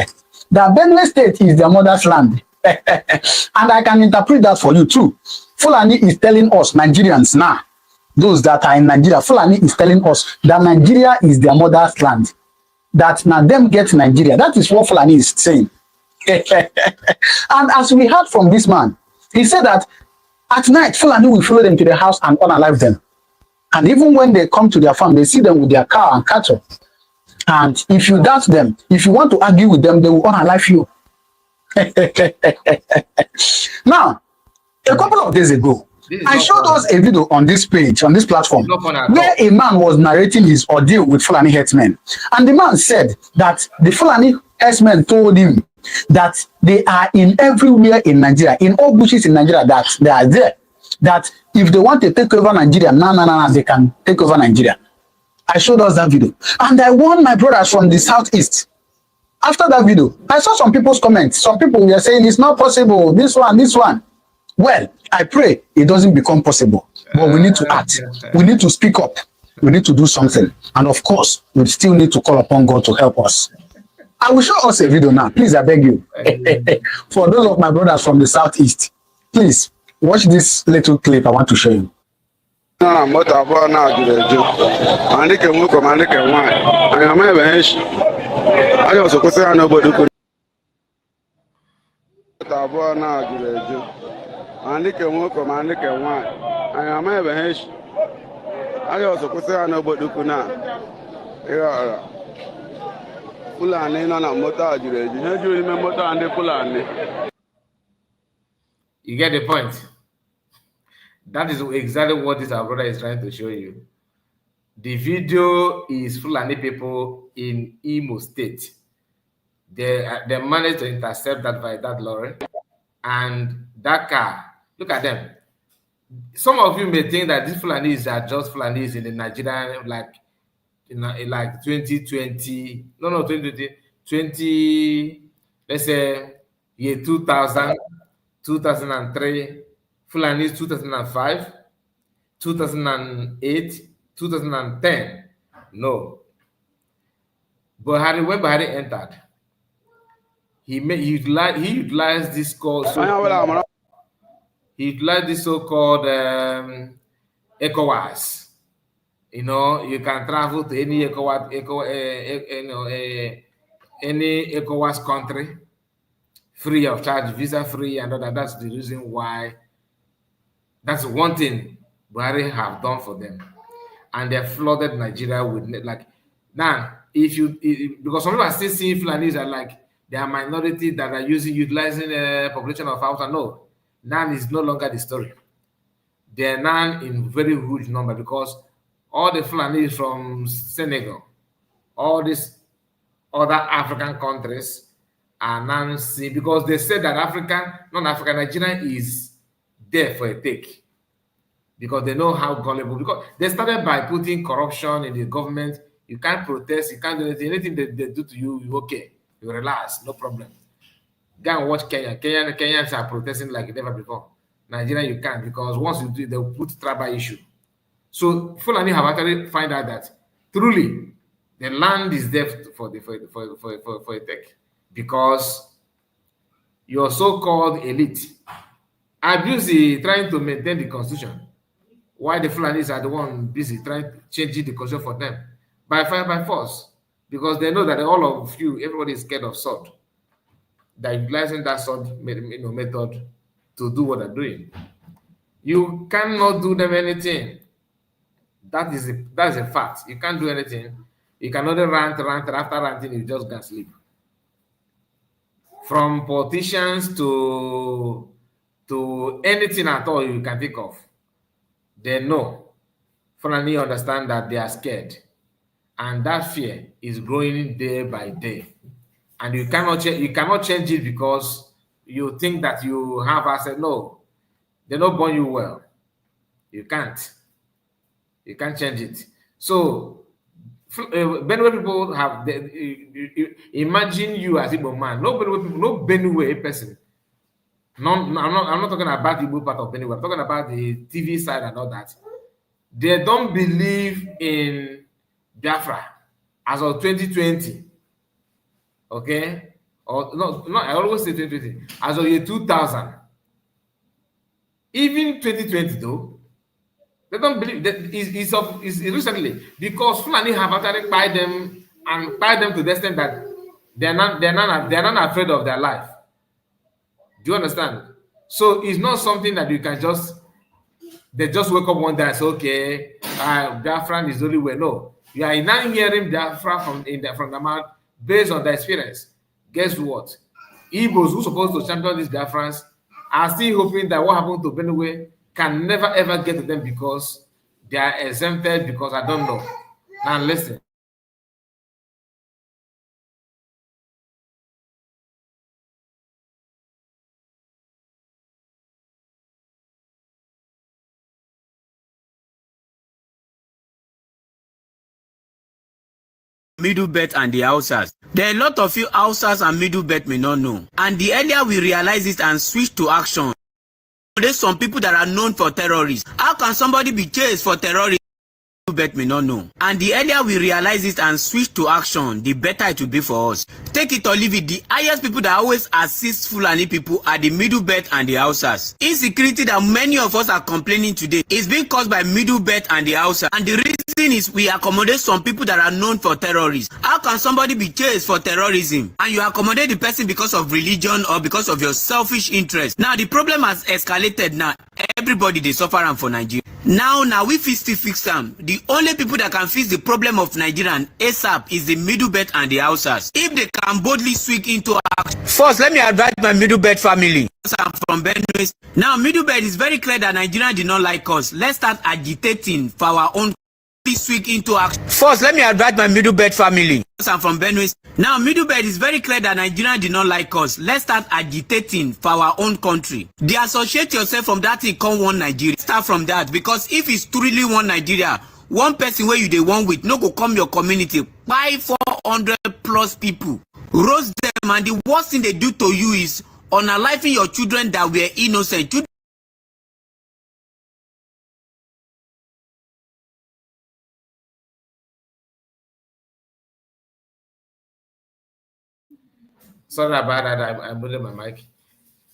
That Benue State is their mother's land. And I can interpret that for you too. Fulani is telling us, Nigerians now, those that are in Nigeria, Fulani is telling us that Nigeria is their mother's land. That now them get Nigeria. That is what Fulani is saying. And as we heard from this man, he said that at night, Fulani will follow them to the house and unalive them. And even when they come to their farm, they see them with their cow and cattle. And if you doubt them, if you want to argue with them, they will unalive you. Now, a couple of days ago, I showed us a video on this page, on this platform, where a man was narrating his ordeal with Fulani herdsmen. And the man said that the Fulani herdsmen told him that they are in everywhere in Nigeria, in all bushes in Nigeria, that they are there. That if they want to take over Nigeria, they can take over Nigeria. I showed us that video. And I warned my brothers from the southeast. After that video, I saw some people's comments. Some people were saying, it's not possible, this one. Well, I pray it doesn't become possible, but we need to act. We need to speak up. We need to do something. And of course, we still need to call upon God to help us. I will show us a video now. Please, I beg you. For those of my brothers from the southeast, please watch this little clip I want to show you. Andike nwoko ma andike nwaanyị anyị amaghị ha echi anyị ọzọ kwụsị ha n'obodo ukwu na ịghọrọ Fulani nọ na moto a juru eju ihe juru n'ime moto a ndị Fulani. You get the point? That is exactly what this our brother is trying to show you. The video is Fulani people in Imo State. They managed to intercept that by that lorry and that car. Look at them. Some of you may think that these Fulanis are just Fulanis in the Nigerian, like 2020. No, 2020, let's say year 2000, 2003, Fulanis 2005, 2008, 2010. No. When Buhari entered, he utilized this so-called ECOWAS. You know, you can travel to any any ECOWAS country free of charge, visa free, and all that. That's the reason why. That's one thing Buhari have done for them, and they flooded Nigeria with like now. Because some people are still seeing Fulanis as like they are minority that are utilizing a population of Hausa. No, now is no longer the story. They are now in very huge number because all the Fulanis from Senegal, all these other African countries are now seeing, because they said that non-African Nigeria is there for a take, because they know how gullible, because they started by putting corruption in the government. You can't protest, you can't do anything. Anything they do to you, you okay, you relax, no problem. Go and watch Kenya. Kenyans are protesting like never before. Nigeria, you can't, because once you do it, they'll put tribal issue. So Fulani have actually find out that truly the land is there for a tech, because your so-called elite abuse trying to maintain the constitution, while the Fulanis are the one busy trying to change the constitution for them by fire, by force, because they know that all of you, everybody is scared of sword. They're utilizing that sword method to do what they're doing. You cannot do them anything. That's a fact. You can't do anything. You can only rant. After ranting, you just go sleep. From politicians to anything at all you can think of, they know. Finally understand that they are scared. And that fear is growing day by day. And you cannot change it because you think that you have access. No, they don't born you well. You can't change it. So Benue people have imagine you as Igbo man. No Benue person. I'm not talking about the Igbo part of Benue. I'm talking about the TV side and all that. They don't believe in Biafra as of 2020. Okay? Or no, I always say 2020. As of year 2000. Even 2020 though, they don't believe that is recently, because Fulani have actually buy them to the extent that they're not afraid of their life. Do you understand? So it's not something that you can they just wake up one day and say, okay, Biafra is the only way. No, you are now hearing Biafra from the mouth based on the experience. Guess what? Igbos who supposed to champion these Biafrans are still hoping that what happened to Benue can never ever get to them, because they are exempted, because I don't know. Now listen. Middle belt and the Hausas. There are a lot of you Hausas and middle belt may not know. And the earlier we realize it and switch to action, there's some people that are known for terrorists. How can somebody be chased for terrorism? Bet may not know. And the earlier we realize it and switch to action, the better it will be for us. Take it or leave it, the highest people that always assist Fulani people are the middle belt and the Hausas. Insecurity that many of us are complaining today is being caused by middle belt and the Hausas. And the reason is we accommodate some people that are known for terrorists. How can somebody be chased for terrorism and you accommodate the person because of religion or because of your selfish interest? Now the problem has escalated now. Everybody they suffer and for Nigeria. Now we still fix them. The only people that can fix the problem of Nigerian ASAP is the middle belt and the Hausas. If they can boldly swing into action. First, let me advise my middle belt family. I'm from Benue. Now, middle belt is very clear that Nigeria did not like us. Let's start agitating for our own. Swing into action. First, let me advise my middle belt family. I'm from Benue. Now, middle belt is very clear that Nigeria did not like us. Let's start agitating for our own country. Associate yourself from that thing called one Nigeria. Start from that, because if it's truly one Nigeria, one person where you dey one with no go come your community, buy 400 plus people, roast them, and the worst thing they do to you is unaliving your children that were innocent. Sorry about that. I muted my mic.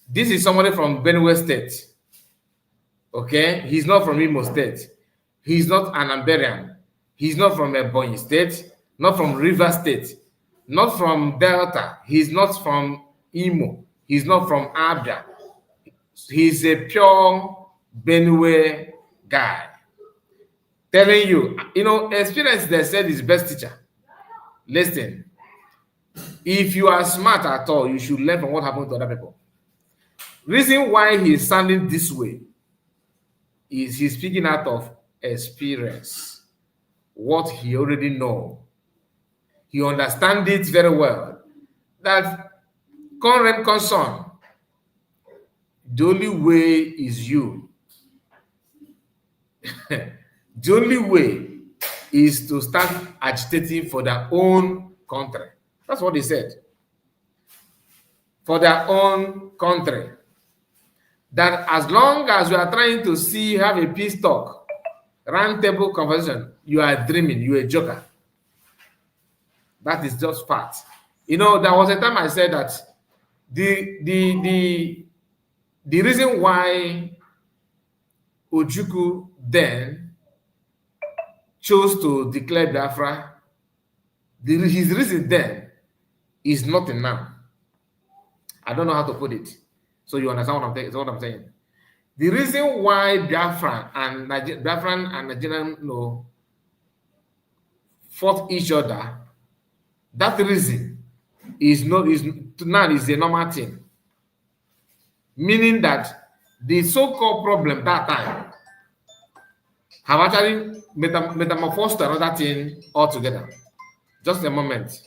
This is somebody from Benue State. Okay? He's not from Imo State. He's not an Amberian. He's not from Ebonyi State. Not from River State. Not from Delta. He's not from Imo. He's not from Abia. He's a pure Benue guy. Telling you, experience, they said, is best teacher. Listen. If you are smart at all, you should learn from what happened to other people. Reason why he's sounding this way is he's speaking out of experience, what he already know. He understands it very well. That current concern, the only way is you. The only way is to start agitating for their own country. That's what he said. For their own country. That as long as you are trying to have a peace talk, round table conversation, you are dreaming, you're a joker. That is just fact. There was a time I said that the reason why Ojukwu then chose to declare Biafra, his reason then is nothing now. I don't know how to put it. So you understand what I'm saying. The reason why Biafran and Nigerian fought each other, that reason is a normal thing. Meaning that the so-called problem that time have actually metamorphosed to another thing altogether. Just a moment.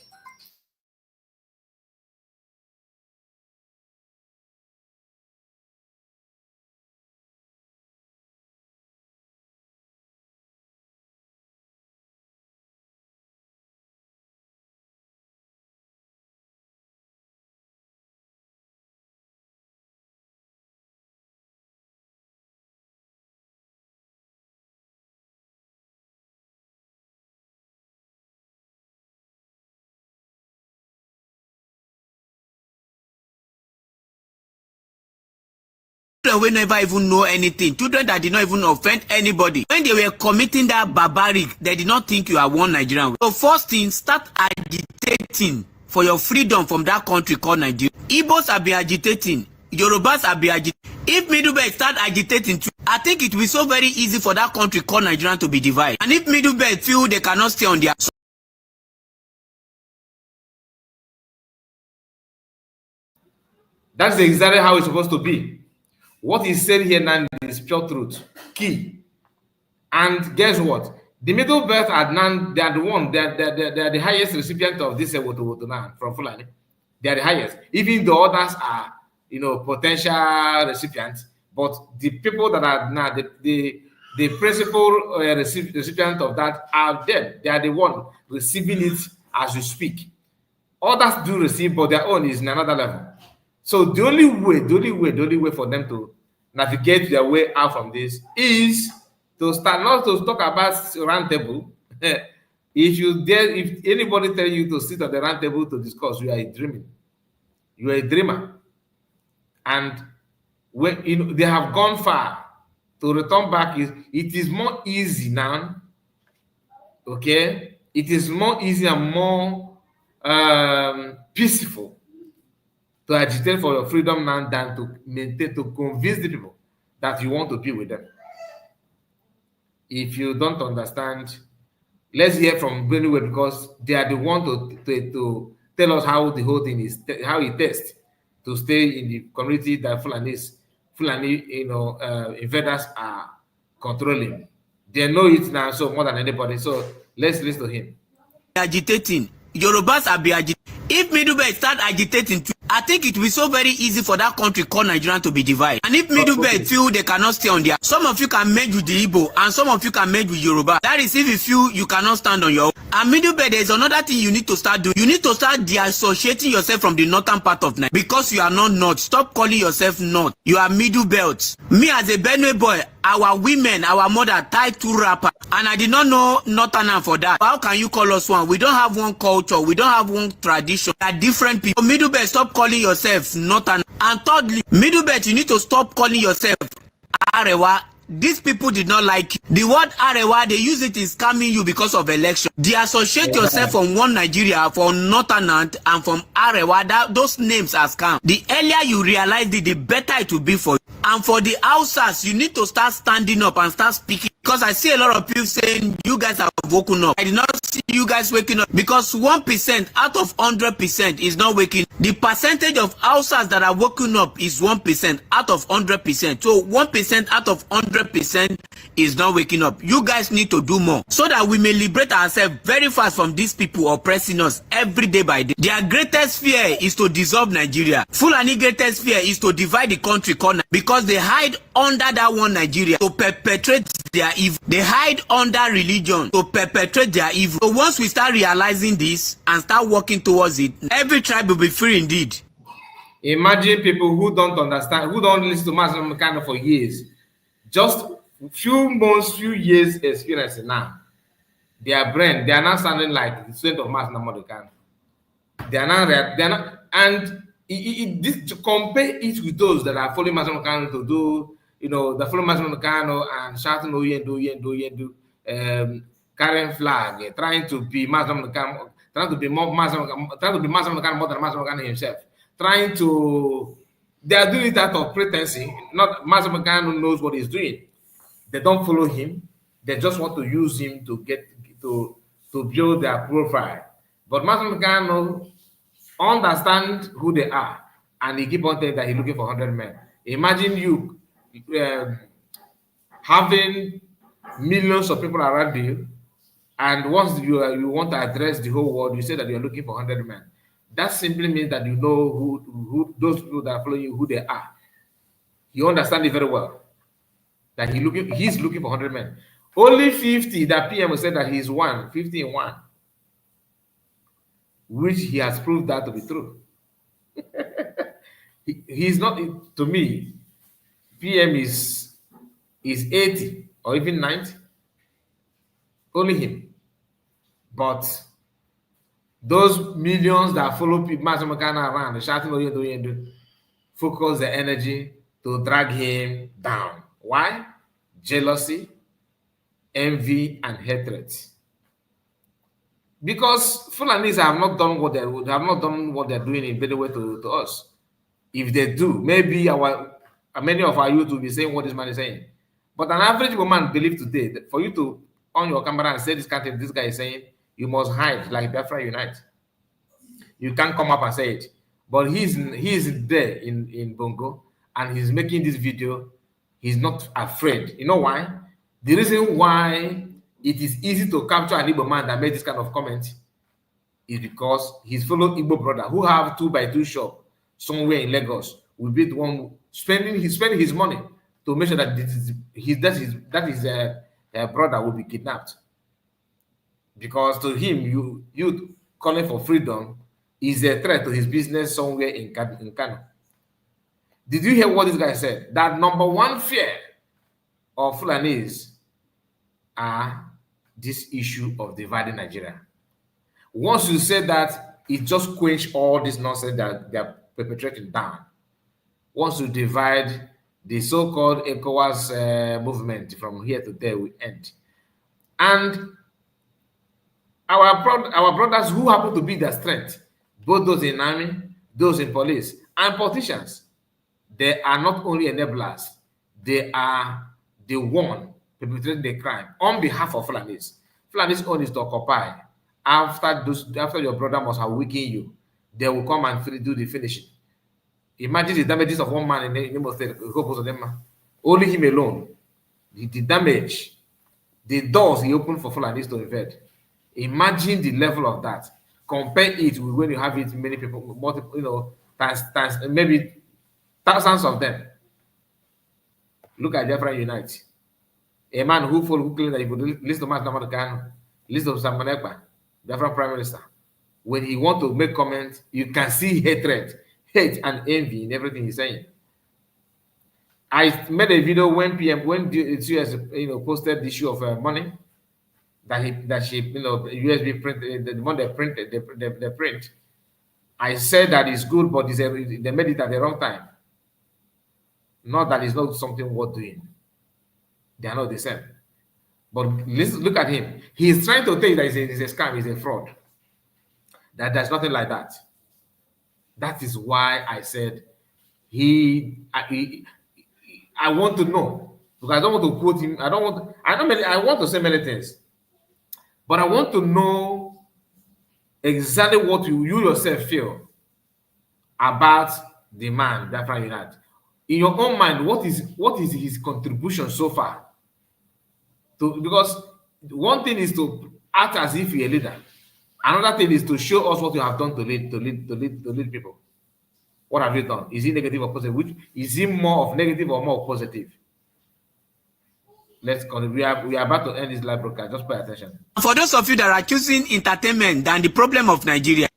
We never even know anything. Children that did not even offend anybody. When they were committing that barbaric, they did not think you are one Nigerian. So first thing, start agitating for your freedom from that country called Nigeria. Igbos have been agitating. Yorubas have been agitating. If Middle Belt start agitating too, I think it will be so very easy for that country called Nigeria to be divided. And if Middle Belt feel they cannot stay on their... That's exactly how it's supposed to be. What he said here now is pure truth, key. And guess what? The Middle Belt are now, they are the highest recipient of this Woto now from Fulani. They are the highest. Even the others are, potential recipients, but the people that are now the principal recipient of that are them. They are the one receiving it as we speak. Others do receive, but their own is in another level. So the only way for them to navigate their way out from this is to start not to talk about round table. If anybody tell you to sit at the round table to discuss, you are dreaming. You are a dreamer. And when they have gone far, to return back it is more easy now. Okay, it is more easy and more peaceful to agitate for your freedom now than to convince the people that you want to be with them. If you don't understand, let's hear from Benue, because they are the one to tell us how the whole thing is, how it tests to stay in the community that Fulani invaders are controlling. They know it now, so more than anybody. So let's listen to him. Agitating. Yorubas are be agitating. If Middle Belt start agitating too, I think it will be so very easy for that country called Nigeria to be divided. And if Middle Belt feel they cannot stay on their, some of you can merge with the Igbo and some of you can merge with Yoruba. That is if you feel you cannot stand on your own. And middle belt, there's another thing you need to start doing. You need to start deassociating yourself from the northern part of Nigeria because you are not north. Stop calling yourself north. You are middle belt. Me as a Benue boy, our women, our mother tied 2 wrappers, and I did not know northern for that. How can you call us one? We don't have one culture. We don't have one tradition. We are different people. Middle belt, stop calling yourself northern. And thirdly, middle belt, you need to stop calling yourself Arewa. These people did not like you. The word Arewa, they use it in scamming you because of election. Deassociate yourself from one Nigeria, from Northern and from Arewa. Those names are scam. The earlier you realize it, the better it will be for you. And for the outsiders, you need to start standing up and start speaking. Because I see a lot of people saying, you guys have woken up. I did not see you guys waking up. Because 1% out of 100% is not waking. The percentage of outsiders that are waking up is 1% out of 100%. So 1% out of 100% is not waking up. You guys need to do more so that we may liberate ourselves very fast from these people oppressing us every day by day. Their greatest fear is to dissolve Nigeria. Fulani greatest fear is to divide the country corner because they hide under that one Nigeria to perpetrate their evil. They hide under religion to perpetrate their evil. So once we start realizing this and start working towards it, every tribe will be free indeed. Imagine people who don't understand, who don't listen to Master Mekano for years. Just few months, few years experience now. Their brain, they are not sounding like the student of Master Mekano. They are not, and this, to compare it with those that are following Master Mekano to do, you know, the following Master Mekano and shouting Oyendu, carrying flag, trying to be Master Mekano, trying to be Master Mekano more than Master Mekano himself. Trying to, they are doing it out of pretense. Not Master Mekano knows what he's doing. They don't follow him. They just want to use him to get to build their profile. But Master Mekano understand who they are, and he keep on saying that he's looking for 100 men. Imagine you having millions of people around you, and once you want to address the whole world, you say that you're looking for 100 men. That simply means that you know who those people that are following you, who they are. You understand it very well. That he's looking for 100 men. Only 50 that PM said that he's 50 in 1. Which he has proved that to be true. He's not, to me, PM is 80 or even 90. Only him. But those millions that follow Master Mekano around, shouting Oyendu, focus the energy to drag him down. Why? Jealousy, envy, and hatred. Because Fulanis have not done what they're doing in Benue to us. If they do, maybe many of our youth will be saying what this man is saying. But an average woman believes today that for you to on your camera and say this guy is saying, you must hide like Biafra Unite. You can't come up and say it. But he's there in Bongo and he's making this video. He's not afraid. You know why? The reason why it is easy to capture an Igbo man that made this kind of comment is because his fellow Igbo brother who have 2x2 shop somewhere in Lagos will be the one spending his money to make sure that his brother will be kidnapped. Because to him, you calling for freedom is a threat to his business somewhere in Kano. Did you hear what this guy said? That number one fear of Fulanese are this issue of dividing Nigeria. Once you say that, it just quench all this nonsense that they are perpetrating down. Once you divide, the so-called ECOWAS movement from here to there will end. And our brothers who happen to be their strength, both those in army, those in police, and politicians, they are not only enablers, they are the one perpetrating the crime on behalf of Fulanis. Fulanis own is to occupy. After your brother must have weakened you, they will come and do the finishing. Imagine the damages of one man in the name of them. Only him alone. The damage, the doors he opened for Fulanis to invade. Imagine the level of that. Compare it with when you have it many people, multiple, times, maybe thousands of them. Look at Biafra Unite. A man who claimed that he could list of Master Mekano, list of Samanekpa, Biafra Prime Minister, when he want to make comments, you can see hatred, hate, and envy in everything he's saying. I made a video when the US, posted the issue of money that she, USB print, the one they printed, they print. I said that it's good, but they made it at the wrong time. Not that it's not something worth doing. They are not the same. But look at him. He's trying to tell you that it's a scam, it's a fraud. That there's nothing like that. That is why I said I want to know, because I don't want to quote him. I want to say many things, but I want to know exactly what you yourself feel about the man, Biafra Unite. In your own mind, what is his contribution so far? Because one thing is to act as if you're a leader. Another thing is to show us what you have done to lead people. What have you done? Is he negative or positive? Which is he more of negative or more positive? Let's continue. We are about to end this live broadcast. Just pay attention. For those of you that are choosing entertainment than the problem of Nigeria,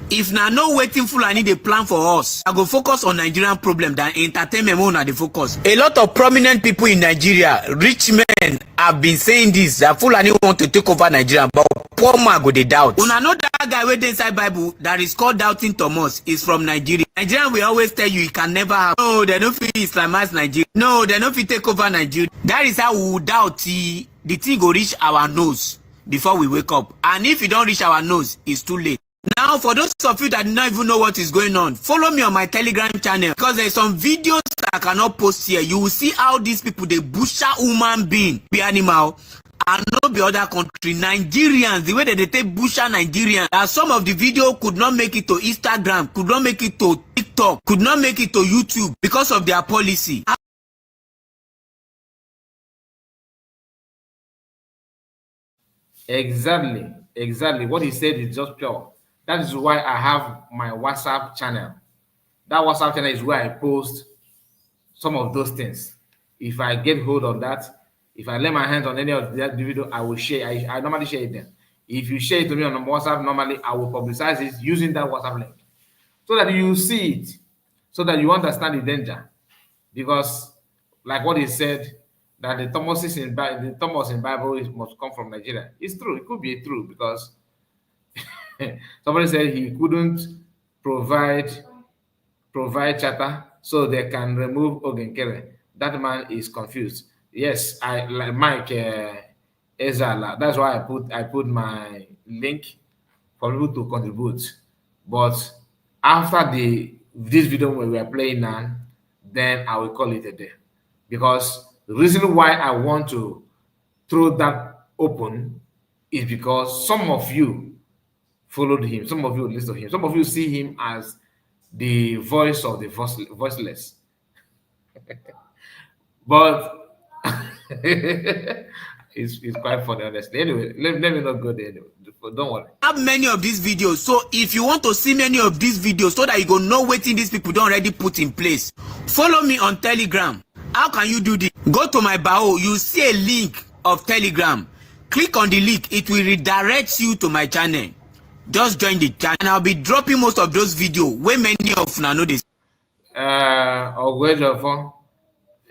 if na no waiting Fulani dey plan for us, I go focus on Nigerian problem than entertainment more na the focus. A lot of prominent people in Nigeria, rich men, have been saying this, that Fulani want to take over Nigeria, but poor man go dey doubt. Una know that guy wey dey inside Bible that is called Doubting Thomas is from Nigeria. Nigerian will always tell you it can never happen. No, they no fit Islamize Nigeria. No, they no fit take over Nigeria. That is how we will doubt the thing go reach our nose before we wake up. And if it don't reach our nose, it's too late. Now, for those of you that don't even know what is going on, follow me on my Telegram channel, because there's some videos that I cannot post here. You will see how these people, they butcher human being, be animal, and not be other country. Nigerians, the way that they take butcher Nigerians, that some of the video could not make it to Instagram, could not make it to TikTok, could not make it to YouTube because of their policy. Exactly. What he said is just pure. That is why I have my WhatsApp channel. That WhatsApp channel is where I post some of those things. If I get hold of that, if I lay my hands on any of that video, I will share. I normally share it then. If you share it to me on WhatsApp, normally I will publicize it using that WhatsApp link, so that you see it, so that you understand the danger. Because, like what he said, that the Thomas in Bible must come from Nigeria. It's true. It could be true, because somebody said he couldn't provide charter, so they can remove Ogenkere. That man is confused. Yes, I like Mike Ezala. That's why I put my link for people to contribute. But after this video we are playing now, then I will call it a day. Because the reason why I want to throw that open is because some of you followed him, some of you listen to him, some of you see him as the voice of the voiceless. But it's quite funny, honestly. Anyway, let me not go there anyway. Don't worry. I have many of these videos, so if you want to see many of these videos so that you go know what these people don't already put in place, follow me on Telegram. How can you do this? Go to my bio, you see a link of Telegram. Click on the link, it will redirect you to my channel. Just join the channel, and I'll be dropping most of those videos where many of you know this.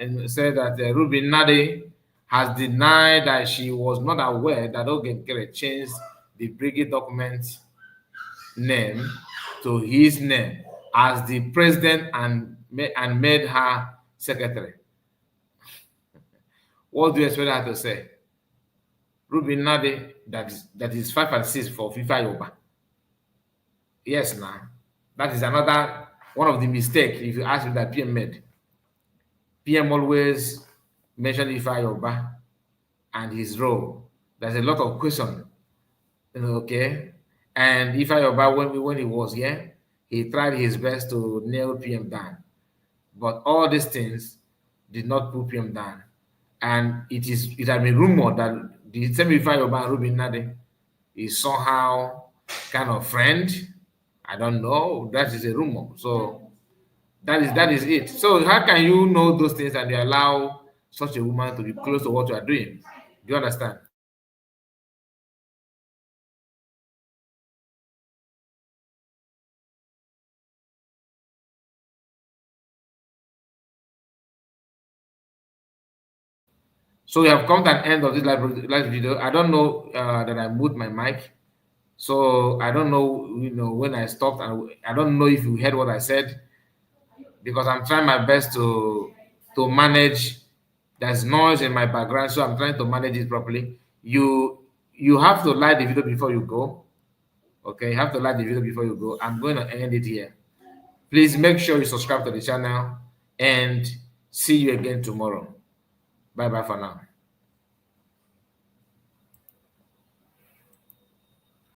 And said that Ruby Nadi has denied that she was not aware that Ogenkere changed the Brigade document name to his name as the president and made her secretary. What do you expect her to say? Ruby Nadi, that is 5 and 6 for FIFA Yoba. Yes, now that is another one of the mistakes. If you ask me, that PM made. PM always mentioned Ifa Yoba and his role. There's a lot of question, okay? And Ifa Yoba, when he was here, he tried his best to nail PM down. But all these things did not put PM down. And it has been rumored that the same Ifa Yoba and Ruben Nadi is somehow kind of friend. I don't know. That is a rumor. So that is it. So how can you know those things and they allow such a woman to be close to what you are doing? Do you understand? So we have come to an end of this live video. I don't know that I moved my mic, so I don't know, when I stopped, and I don't know if you heard what I said, because I'm trying my best to manage. There's noise in my background, so I'm trying to manage it properly. You have to like the video before you go. Okay, you have to like the video before you go. I'm going to end it here. Please make sure you subscribe to the channel, and see you again tomorrow. Bye bye for now.